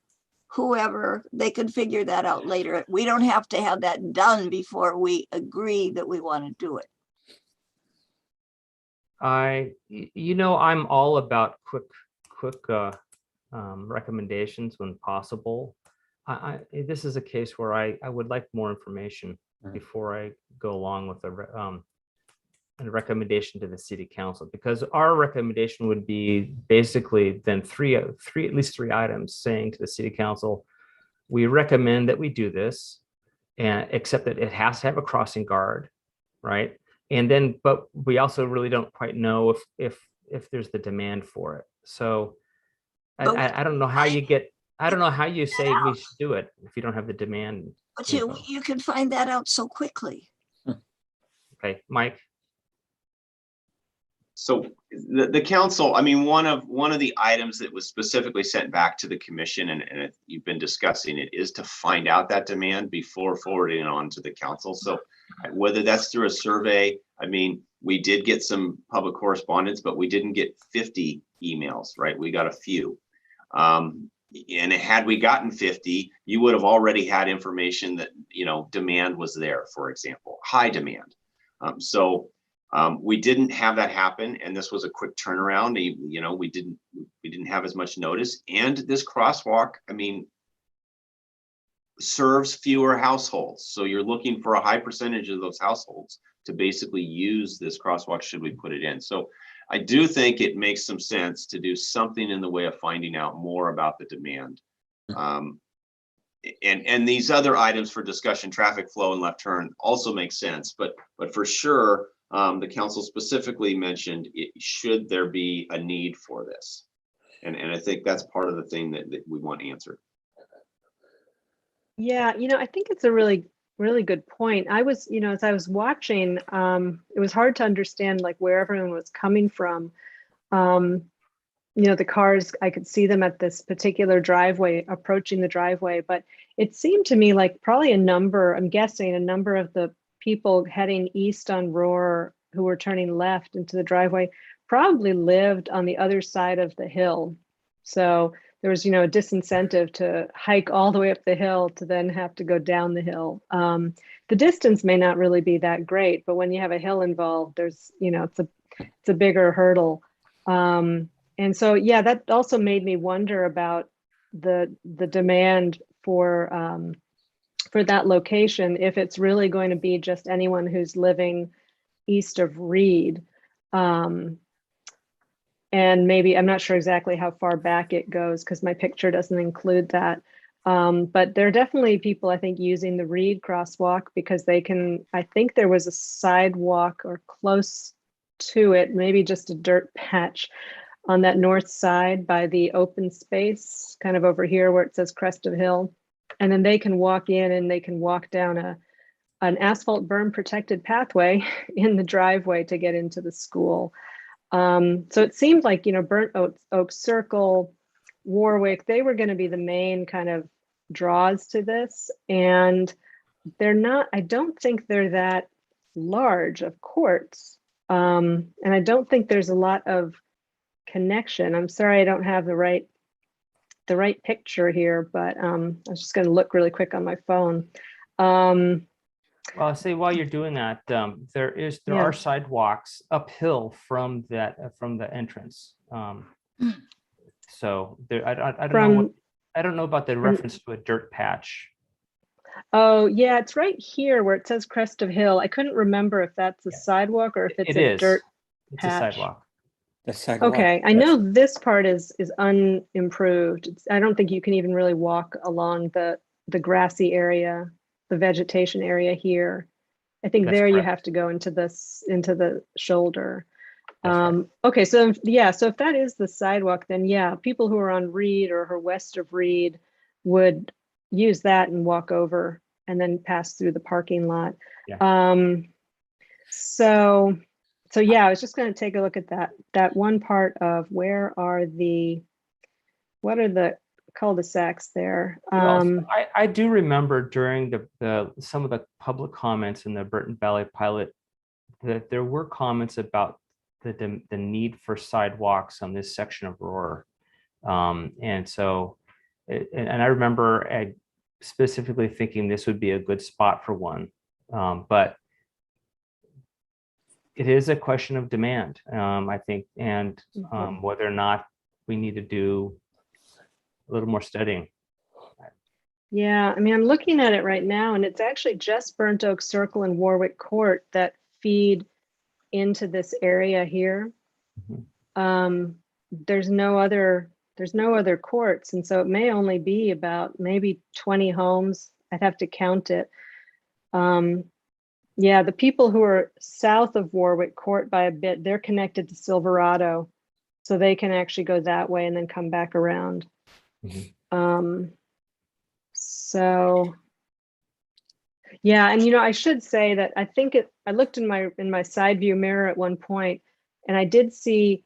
whoever, they could figure that out later. We don't have to have that done before we agree that we want to do it. I'm all about quick recommendations when possible. This is a case where I would like more information before I go along with a recommendation to the city council, because our recommendation would be basically then at least three items saying to the city council, we recommend that we do this, and except that it has to have a crossing guard, right? And then, but we also really don't quite know if there's the demand for it. So I don't know how you get, I don't know how you say we should do it if you don't have the demand. But info. you can find that out so quickly. Okay, Mike. So the council, I mean, one of the items that was specifically sent back to the commission, and you've been discussing it, is to find out that demand before forwarding it on to the council. So whether that's through a survey, I mean, we did get some public correspondence, but we didn't get 50 emails, right? We got a few. And had we gotten 50, you would have already had information that, demand was there, for example, high demand. We didn't have that happen, and this was a quick turnaround. We didn't have as much notice, and this crosswalk, I mean, serves fewer households. So you're looking for a high percentage of those households to basically use this crosswalk should we put it in. So I do think it makes some sense to do something in the way of finding out more about the demand. And these other items for discussion, traffic flow and left turn, also make sense, but for sure, the council specifically mentioned should there be a need for this, and I think that's part of the thing that we want answered. Yeah, I think it's a really, really good point. I was, as I was watching, it was hard to understand like where everyone was coming from. The cars, I could see them at this particular driveway, approaching the driveway, but it seemed to me like probably I'm guessing a number of the people heading east on Roar who were turning left into the driveway probably lived on the other side of the hill. So there was, a disincentive to hike all the way up the hill to then have to go down the hill. The distance may not really be that great, but when you have a hill involved, there's, it's a bigger hurdle. And so, yeah, that also made me wonder about the demand for that location if it's really going to be just anyone who's living east of Reed. And maybe, I'm not sure exactly how far back it goes because my picture doesn't include that. But there are definitely people, I think, using the Reed crosswalk because they can, I think there was a sidewalk or close to it, maybe just a dirt patch on that north side by the open space, kind of over here where it says Crest of Hill. And then they can walk in and they can walk down an asphalt berm protected pathway in the driveway to get into the school. So it seemed like, Burnt Oak Circle, Warwick, they were going to be the main kind of draws to this. And they're not, I don't think they're that large of courts. And I don't think there's a lot of connection. I'm sorry, I don't have the right picture here, but I was just going to look really quick on my phone. Well, say while you're doing that, there are sidewalks uphill from the entrance. So there, I don't know about the reference to a dirt patch. Oh yeah, it's right here where it says Crest of Hill. I couldn't remember if that's a sidewalk or if it's a dirt patch. It's a sidewalk. The sidewalk. Okay, I know this part is unimproved. I don't think you can even really walk along the grassy area, the vegetation area here. I think That's there you correct. have to go into the shoulder. That's right. Okay, so yeah, so if that is the sidewalk, then yeah, people who are on Reed or west of Reed would use that and walk over and then pass through the parking lot. Yeah. So yeah, I was just going to take a look at that one part of what are the cul-de-sacs there. I do remember during some of the public comments in the Burton Valley pilot that there were comments about the need for sidewalks on this section of Roar. And I remember specifically thinking this would be a good spot for one, but it is a question of demand, I think, and whether or not we need to do a little more studying. Yeah, I mean, I'm looking at it right now, and it's actually just Burnt Oak Circle and Warwick Court that feed into this area here. Mhm. There's no other courts, and so it may only be about maybe 20 homes. I'd have to count it. Yeah, the people who are south of Warwick Court by a bit, they're connected to Silverado, so they can actually go that way and then come back around. Mhm. So yeah, and I should say that I think I looked in my side view mirror at one point, and I did see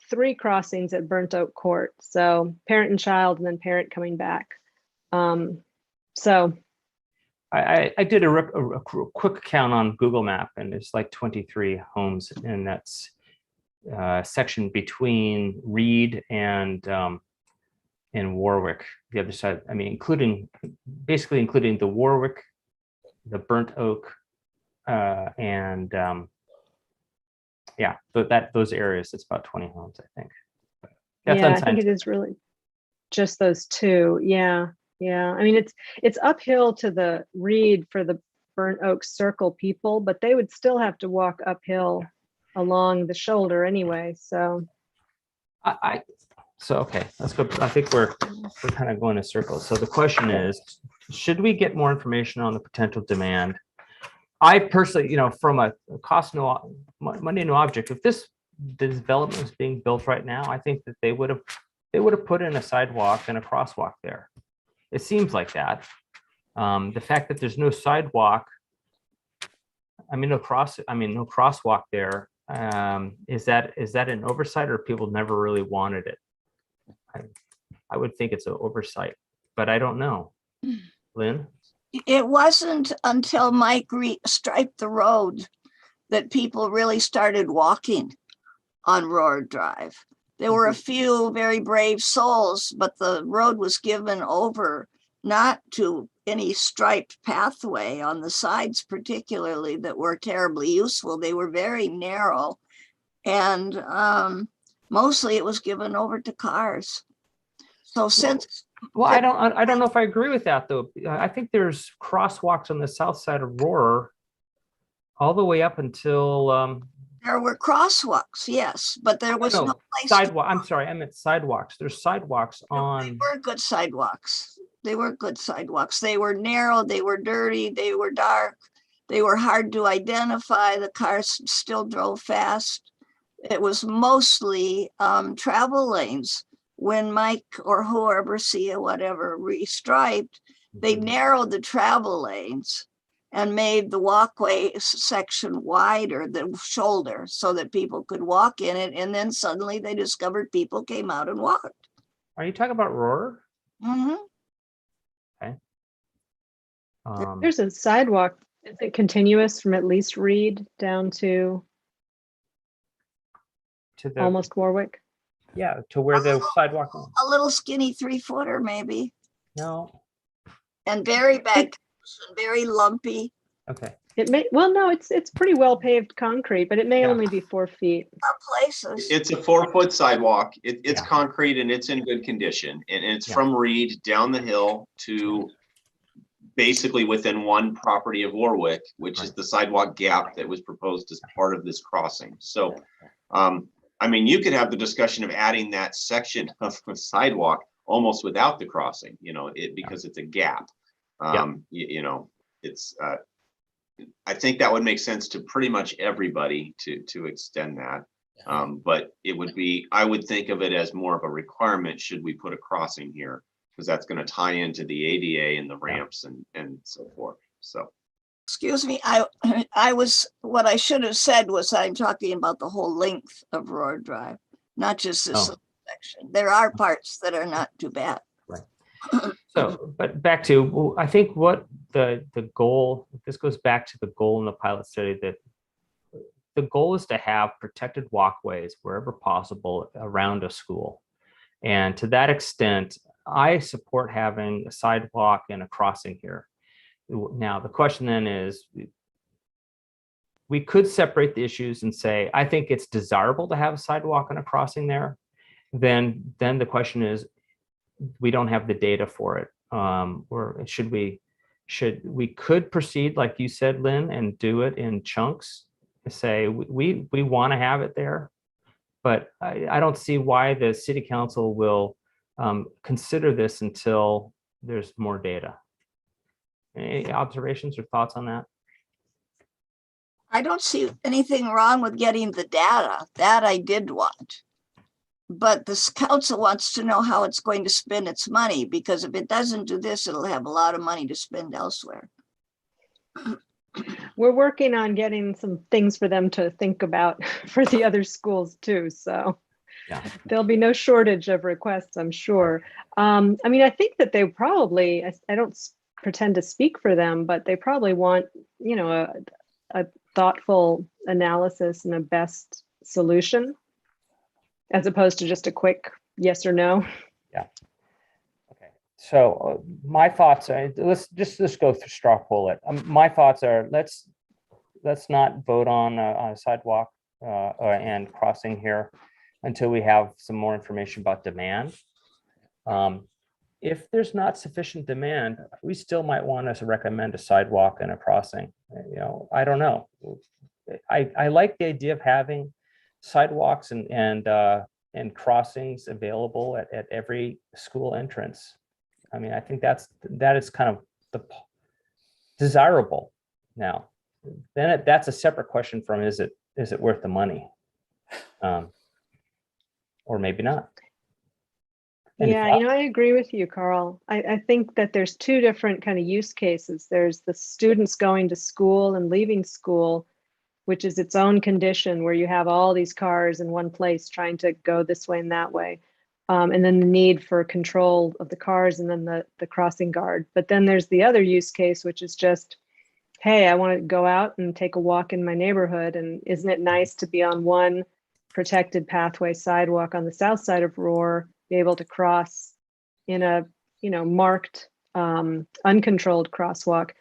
three crossings at Burnt Oak Court. So parent and child, and then parent coming back. So I did a quick count on Google Map, and it's like 23 homes, and that's section between Reed and Warwick, the other side. I mean, basically including the Warwick, the Burnt Oak, and yeah, those areas. It's about 20 homes, I think. That's yeah, I think it is really just those two. Yeah. I mean, it's uphill to the Reed for the Burnt Oak Circle people, but they would still have to walk uphill along the shoulder anyway. So okay, let's go. I think we're kind of going in circles. So the question is, should we get more information on the potential demand? I personally, from a cost money no object, if the development is being built right now, I think that they would have put in a sidewalk and a crosswalk there. It seems like that. The fact that there's no sidewalk, no crosswalk there, is that an oversight, or people never really wanted it? I would think it's an oversight, but I don't know. Lynn? It wasn't until Mike striped the road that people really started walking on Roar Drive. There were a few very brave souls, but the road was given over not to any striped pathway on the sides, particularly, that were terribly useful. They were very narrow, and mostly it was given over to cars. So since, Well, I don't know if I agree with that though. I think there's crosswalks on the south side of Roar all the way up until there were crosswalks, yes, but there was no no, place. sidewalk. I'm sorry, I meant sidewalks. There's sidewalks They on. were good sidewalks. They were good sidewalks. They were narrow, they were dirty, they were dark. They were hard to identify. The cars still drove fast. It was mostly travel lanes. When Mike or whoever, Sia, whatever, restriped, they narrowed the travel lanes and made the walkway section wider, the shoulder, so that people could walk in it. And then suddenly they discovered people came out and walked. Are you talking about Roar? Mhm. There's a sidewalk. Is it continuous from at least Reed down to the almost Warwick? yeah, to where the sidewalk. A little skinny 3-footer maybe, No. and very bad, very lumpy. Okay. It may, well, no, it's pretty well paved concrete, but it may Yeah. only be 4 feet. Some places. It's a 4-foot sidewalk. It's Yeah. concrete and it's in good condition. And it's Yeah. from Reed down the hill to basically within one property of Warwick, which is Right. the sidewalk gap that was proposed as part of this crossing. So, I mean, you could have the discussion of adding that section of the sidewalk almost without the crossing, because it's a gap. It's, I think that would make sense to pretty much everybody to extend that. But it would be, I would think of it as more of a requirement should we put a crossing here, because that's going to tie into the ADA and the ramps and so forth. So. Excuse me, what I should have said was I'm talking about the whole length of Roar Drive, not just this little section. There are parts that are not too bad. So, but back to, well, I think what the goal, this goes back to the goal in the pilot study, that the goal is to have protected walkways wherever possible around a school. And to that extent, I support having a sidewalk and a crossing here. Now, the question then is, we could separate the issues and say, I think it's desirable to have a sidewalk and a crossing there. Then the question is, we don't have the data for it. Or we could proceed, like you said, Lynn, and do it in chunks, say we want to have it there. But I don't see why the city council will consider this until there's more data. Any observations or thoughts on that? I don't see anything wrong with getting the data. That I did want. But this council wants to know how it's going to spend its money, because if it doesn't do this, it'll have a lot of money to spend elsewhere. We're working on getting some things for them to think about for the other schools too. So there'll be no shortage of requests, I'm sure. I mean, I think that they probably, I don't pretend to speak for them, but they probably want, a thoughtful analysis and a best solution, as opposed to just a quick yes or no. Yeah. Okay. So my thoughts are, let's go through straw poll it. My thoughts are, let's not vote on a sidewalk and crossing here until we have some more information about demand. If there's not sufficient demand, we still might want us to recommend a sidewalk and a crossing. I don't know. I like the idea of having sidewalks and crossings available at every school entrance. I mean, I think that is kind of the desirable. Now, then that's a separate question from is it worth the money, or maybe not. Yeah, I agree with you, Carl. I think that there's two different kind of use cases. There's the students going to school and leaving school, which is its own condition where you have all these cars in one place trying to go this way and that way. And then the need for control of the cars and then the crossing guard. But then there's the other use case, which is just, hey, I want to go out and take a walk in my neighborhood. And isn't it nice to be on one protected pathway sidewalk on the south side of Roar, be able to cross in a marked uncontrolled crosswalk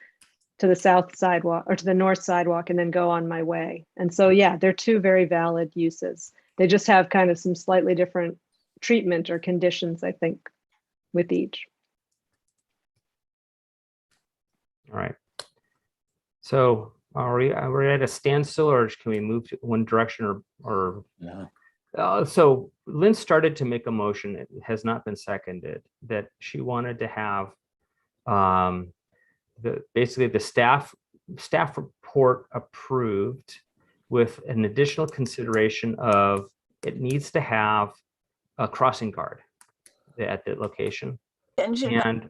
to the south sidewalk or to the north sidewalk and then go on my way. And so, yeah, they're two very valid uses. They just have kind of some slightly different treatment or conditions, I think. with each. All right. So are we at a standstill, or can we move to one direction, or No. so Lynn started to make a motion, it has not been seconded, that she wanted to have basically the staff report approved with an additional consideration of it needs to have a crossing guard at the location. Engine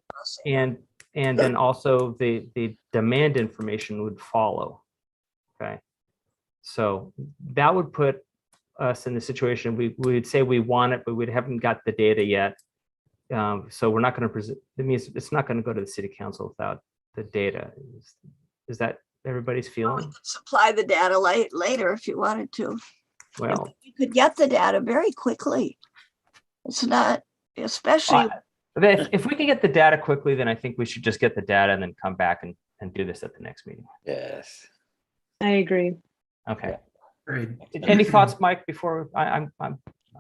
And then also the demand information would follow. Okay. So that would put us in the situation we would say we want it, but we haven't got the data yet. So we're not going to present. It means it's not going to go to the city council without the data. Is that everybody's feeling? supply the data later if you wanted to. Well, You could get the data very quickly. It's not, especially if we can get the data quickly, then I think we should just get the data and then come back and do this at the next meeting. Yes. I agree. Okay. Great. Any thoughts, Mike, before I'm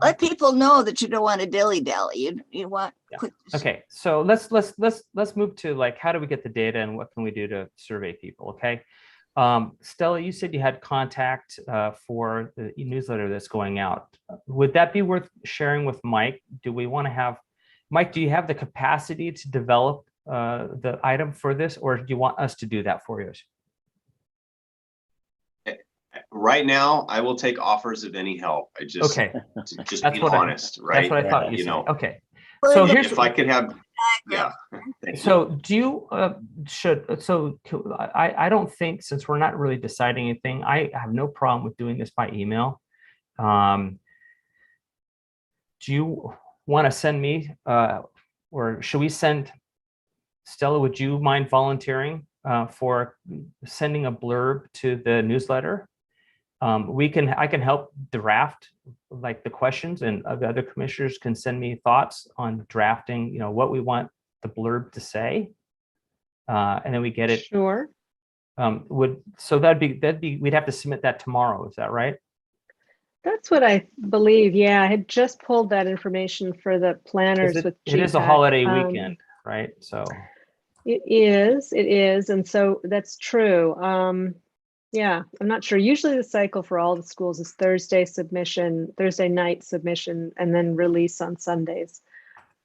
let people know that you don't want to dilly-dally. You want Yeah. quick. Okay, so let's move to like, how do we get the data and what can we do to survey people? Okay. Stella, you said you had contact for the newsletter that's going out. Would that be worth sharing with Mike? Do we want to have, Mike, do you have the capacity to develop the item for this, or do you want us to do that for you? Right now, I will take offers of any help. I just, Okay, just That's being what I- honest, right? that's what I thought you You said. know, Okay, Well, so yeah, here's if I could have, yeah. Thank you. so do you I don't think, since we're not really deciding anything, I have no problem with doing this by email. Do you want to send me or should we send Stella, would you mind volunteering for sending a blurb to the newsletter? I can help draft like the questions, and the other commissioners can send me thoughts on drafting, what we want the blurb to say. And then we get it. Sure. So that'd be, we'd have to submit that tomorrow. Is that right? That's what I believe. Yeah, I had just pulled that information for the planners with It is a Gpac. holiday weekend, right? So It is. And so that's true. Yeah, I'm not sure. Usually the cycle for all the schools is Thursday night submission, and then release on Sundays.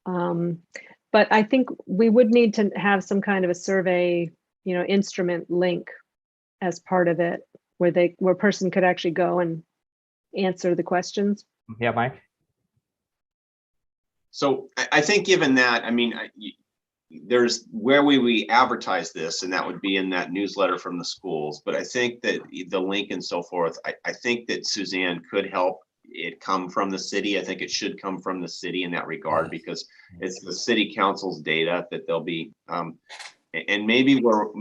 But I think we would need to have some kind of a survey, instrument link as part of it, where a person could actually go and answer the questions. yeah, Mike. So I think given that, I mean, there's where we advertise this, and that would be in that newsletter from the schools. But I think that the link and so forth, I think that Suzanne could help it come from the city. I think it should come from the city in that regard, because it's the city council's data that they'll be, and maybe we're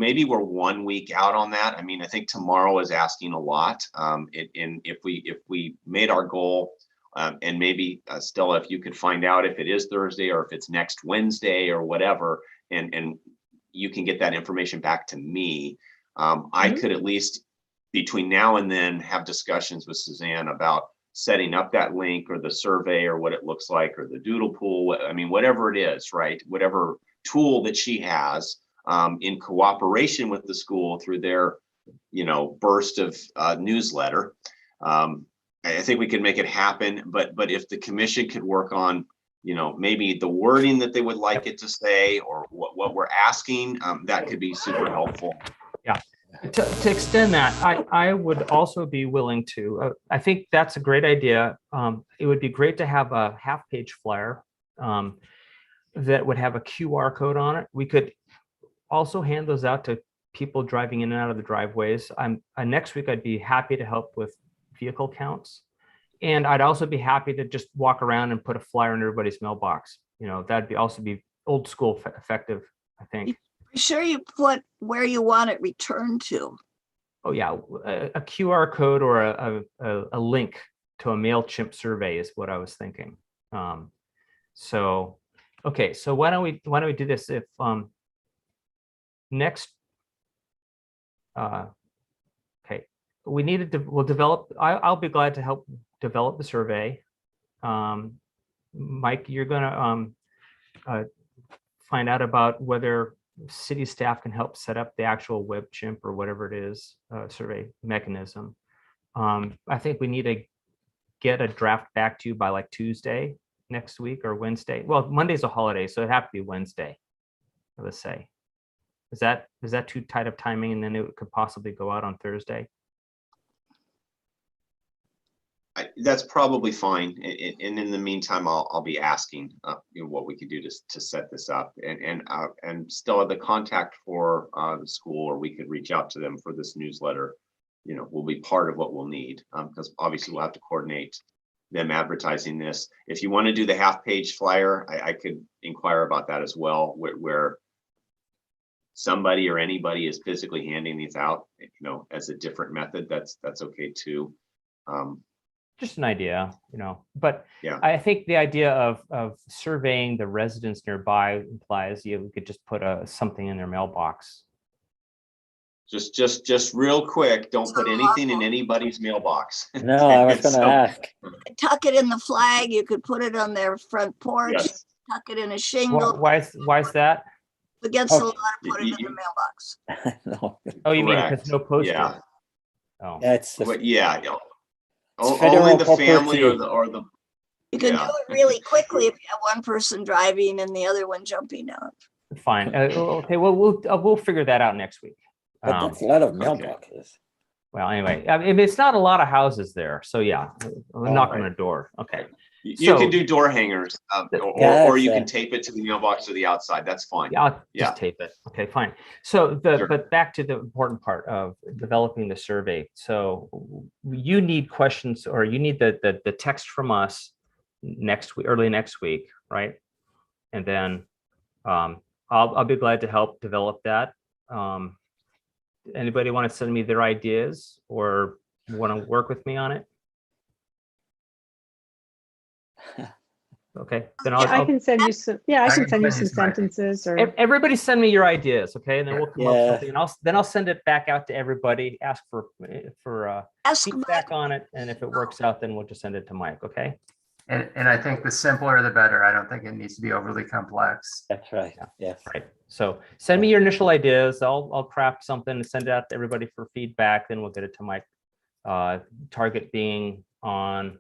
1 week out on that. I mean, I think tomorrow is asking a lot. And if we made our goal, and maybe Stella, if you could find out if it is Thursday or if it's next Wednesday or whatever, and you can get that information back to me, I could at least between now and then have discussions with Suzanne about setting up that link or the survey or what it looks like, or the doodle pool. I mean, whatever it is, right? Whatever tool that she has, in cooperation with the school through their, burst of newsletter. I think we could make it happen, but if the commission could work on, maybe the wording that they would like it to say, or what we're asking, that could be super helpful. Yeah. To extend that, I would also be willing to, I think that's a great idea. It would be great to have a half-page flyer that would have a QR code on it. We could also hand those out to people driving in and out of the driveways. Next week, I'd be happy to help with vehicle counts. And I'd also be happy to just walk around and put a flyer in everybody's mailbox. That'd also be old school effective, I think. Be sure you put where you want it returned to. Oh yeah, a QR code or a link to a MailChimp survey is what I was thinking. So, okay, so why don't we do this? If next, okay, we needed to, we'll develop. I'll be glad to help develop the survey. Mike, you're gonna find out about whether city staff can help set up the actual WebChimp or whatever it is, survey mechanism. I think we need to get a draft back to you by like Tuesday next week or Wednesday. Well, Monday's a holiday, so it'd have to be Wednesday, let's say. Is that too tight of timing, and then it could possibly go out on Thursday? That's probably fine. And in the meantime, I'll be asking what we could do to set this up, and still have the contact for the school, or we could reach out to them for this newsletter. Will be part of what we'll need, because obviously we'll have to coordinate them advertising this. If you want to do the half-page flyer, I could inquire about that as well, where somebody or anybody is physically handing these out, as a different method. That's okay too. Just an idea, but yeah, I think the idea of surveying the residents nearby implies we could just put something in their mailbox. Just real quick, don't put anything in anybody's mailbox. No, I was going to ask. Tuck it in the flag. You could put it on their front porch. Yes. Tuck it in a shingle. Why is that? Against the law to put it in the mailbox. No. Oh, you mean Correct. because no poster? Yeah. Oh. That's But yeah. It's Only the federal family or property. the You can Yeah. do it really quickly if you have one person driving and the other one jumping out. Fine. Okay. Well, we'll figure that out next week. But that's a lot of mailboxes. Well, anyway, I mean, it's not a lot of houses there, so yeah, we'll knock on the door. Okay. you So- can do door hangers, Yeah, or you that's, can tape it to the mailbox or the outside. That's fine. Yeah, I'll Yeah. just tape it. Okay, fine. So Sure. but back to the important part of developing the survey. So you need questions, or you need the text from us next week, early next week, right? And then I'll be glad to help develop that. Anybody want to send me their ideas or want to work with me on it? Okay, then I can send you some. Yeah, I I can can send you send you some some ideas. sentences or. everybody send me your ideas, okay? And then we'll come up with Yeah. something, and I'll send it back out to everybody, ask for Ask feedback Mike. on it, and if it works out, then we'll just send it to Mike, okay? And I think the simpler the better. I don't think it needs to be overly complex. That's right. Yes. Right. So send me your initial ideas. I'll craft something and send it out to everybody for feedback. Then we'll get it to Mike. Target being on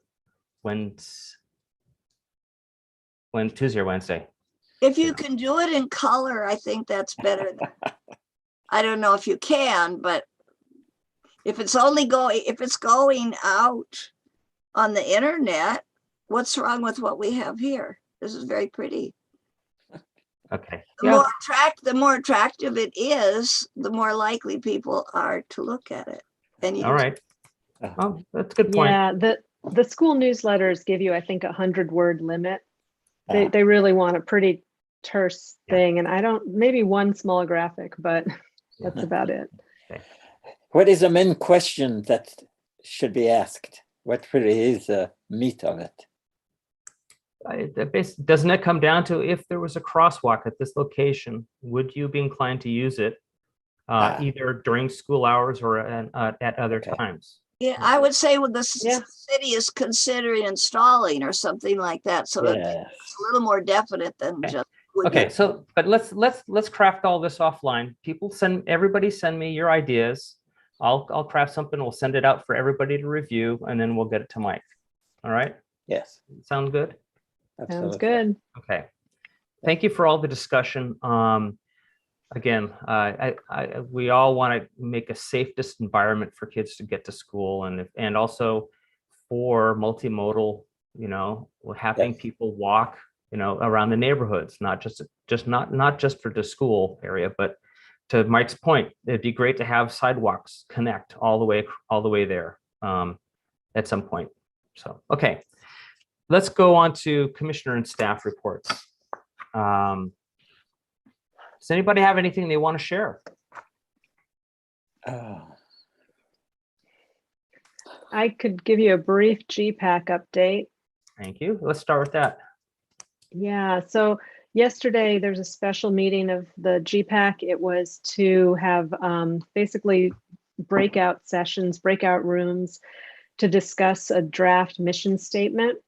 Tuesday or Wednesday. If you can do it in color, I think that's better. I don't know if you can, but if it's going out on the internet, what's wrong with what we have here? This is very pretty. Okay. The more attractive it is, the more likely people are to look at it. And All right. Oh, that's a good point. Yeah, the school newsletters give you, I think, 100-word limit. Ah. They really want a pretty terse Yeah. thing, and maybe one small graphic, but that's about it. What is the main question that should be asked? What really is the meat of it? Doesn't it come down to, if there was a crosswalk at this location, would you be inclined to use it either during school hours or at other Okay. times? yeah, I would say when the Yeah. city is considering installing or something like that, so that Yes. it's a little more definite than Okay. just. would Okay, you- so but let's craft all this offline. Everybody send me your ideas. I'll craft something. We'll send it out for everybody to review, and then we'll get it to Mike. All right, Yes. sound good? Sounds Absolutely. good. Okay. Thank you for all the discussion. Again, we all want to make a safest environment for kids to get to school, and also for multimodal, having Yes. people walk, around the neighborhoods, not just for the school area, but to Mike's point, it'd be great to have sidewalks connect all the way there at some point. So, okay, let's go on to commissioner and staff reports. Does anybody have anything they want to share? Oh, I could give you a brief Gpac update. Thank you. Let's start with that. Yeah, so yesterday there's a special meeting of the Gpac. It was to have basically breakout sessions, breakout rooms to discuss a draft mission statement.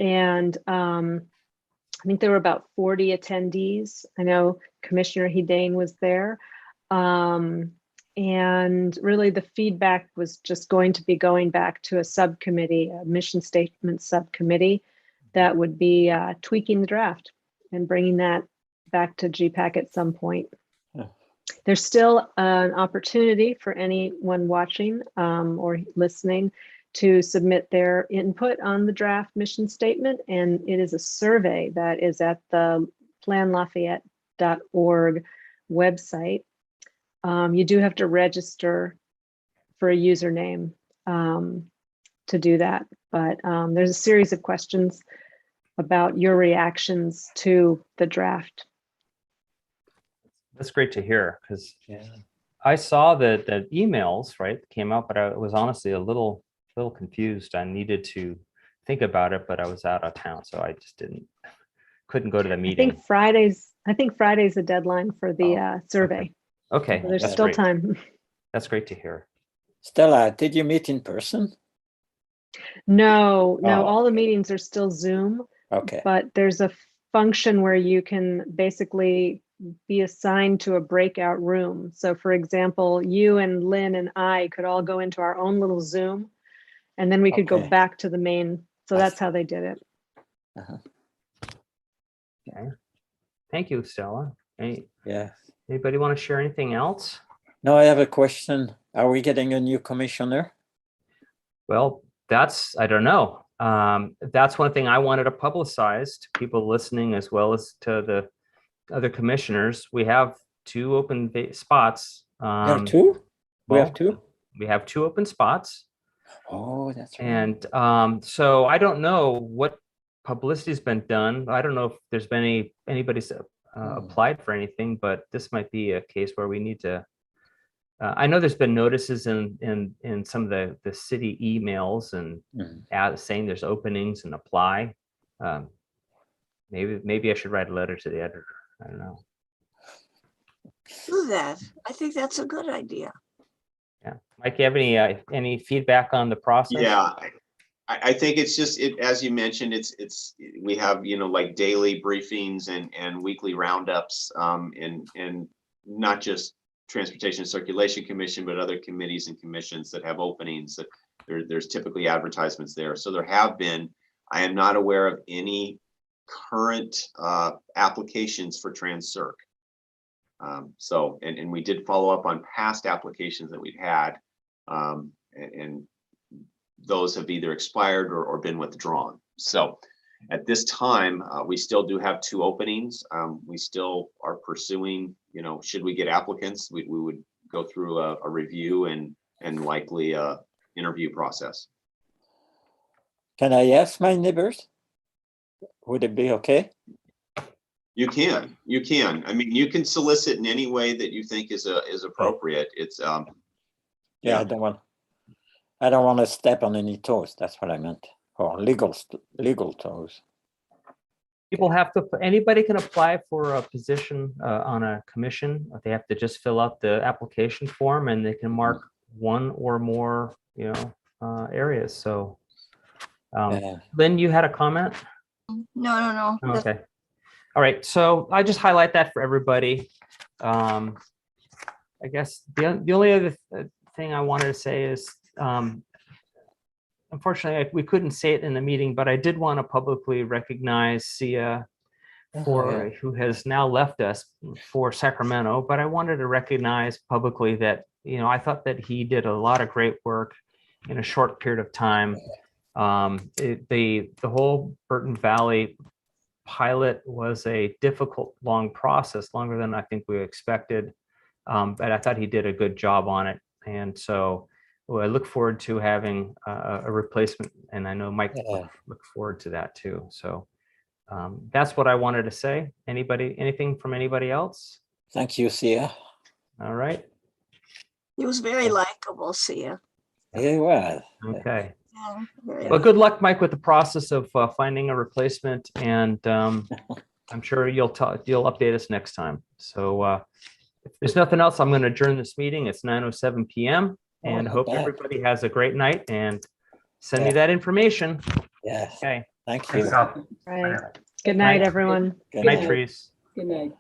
And I think there were about 40 attendees. I know Commissioner Hedane was there. And really the feedback was just going to be going back to a subcommittee, a mission statement subcommittee that would be tweaking the draft and bringing that back to Gpac at some point. Yeah. There's still an opportunity for anyone watching or listening to submit their input on the draft mission statement. And it is a survey that is at the planlafayette.org website. You do have to register for a username to do that. But there's a series of questions about your reactions to the draft. That's great to hear, because I saw the emails, right, came out, but I was honestly a little confused. I needed to think about it, but I was out of town, so I just couldn't go to the meeting. I think Friday's the deadline for the survey. Okay, So there's that's still great. time. That's great to hear. Stella, did you meet in person? No, Oh. all the meetings are still Zoom, Okay. but there's a function where you can basically be assigned to a breakout room. So for example, you and Lynn and I could all go into our own little Zoom, and then we could go Okay. back to the main. So I that's see. how they did it. Okay. Thank you, Stella. Yeah. Anybody want to share anything else? Now I have a question. Are we getting a new commissioner? Well, I don't know. That's one thing I wanted to publicize to people listening, as well as to the other commissioners. We have 2 open spots. There are 2? We well, have 2? We have 2 open spots. Oh, that's right. And so I don't know what publicity's been done. I don't know if there's been anybody's applied for anything, but this might be a case where we need to. I know there's been notices in some of the city emails and saying there's openings and apply. Maybe I should write a letter to the editor. I don't know. Do that. I think that's a good idea. Yeah, Mike, you have any feedback on the process? Yeah, I think it's just as you mentioned, we have like daily briefings and weekly roundups, and not just Transportation and Circulation Commission, but other committees and commissions that have openings. There's typically advertisements there. So there have been. I am not aware of any current applications for TransCirc. So we did follow up on past applications that we've had, and those have either expired or been withdrawn. So at this time, we still do have 2 openings. We still are pursuing, should we get applicants, we would go through a review and likely a interview process. Can I ask my neighbors? Would it be okay? You can. I mean, you can solicit in any way that you think is appropriate. It's Yeah, I don't want to step on any toes. That's what I meant. Or legal toes. People anybody can apply for a position on a commission. They have to just fill out the application form, and they can mark 1 or more, areas. So, Lynn, you had a comment? No. Okay. All right. So I just highlight that for everybody. I guess the only other thing I wanted to say is, unfortunately, we couldn't say it in the meeting, but I did want to publicly recognize Sia who has now left us for Sacramento. But I wanted to recognize publicly that, I thought that he did a lot of great work in a short period of time. The whole Burton Valley pilot was a difficult, long process, longer than I think we expected. But I thought he did a good job on it. And so I look forward to having a replacement, and I know Mike look forward to that too. So that's what I wanted to say. Anything from anybody else? Thank you, Sia. All right. He was very likable, Sia. He was. Okay. Yeah, very Well, good luck, Mike, with the process of finding a replacement, and I'm sure you'll update us next time. So if there's nothing else, I'm going to adjourn this meeting. It's 9:07 p.m. and hope everybody has a great night, and send me that information. Yes. Okay. Thank you. Thanks, all. Right. Good night, night. everyone. Good Good night, night. Trees. Good night.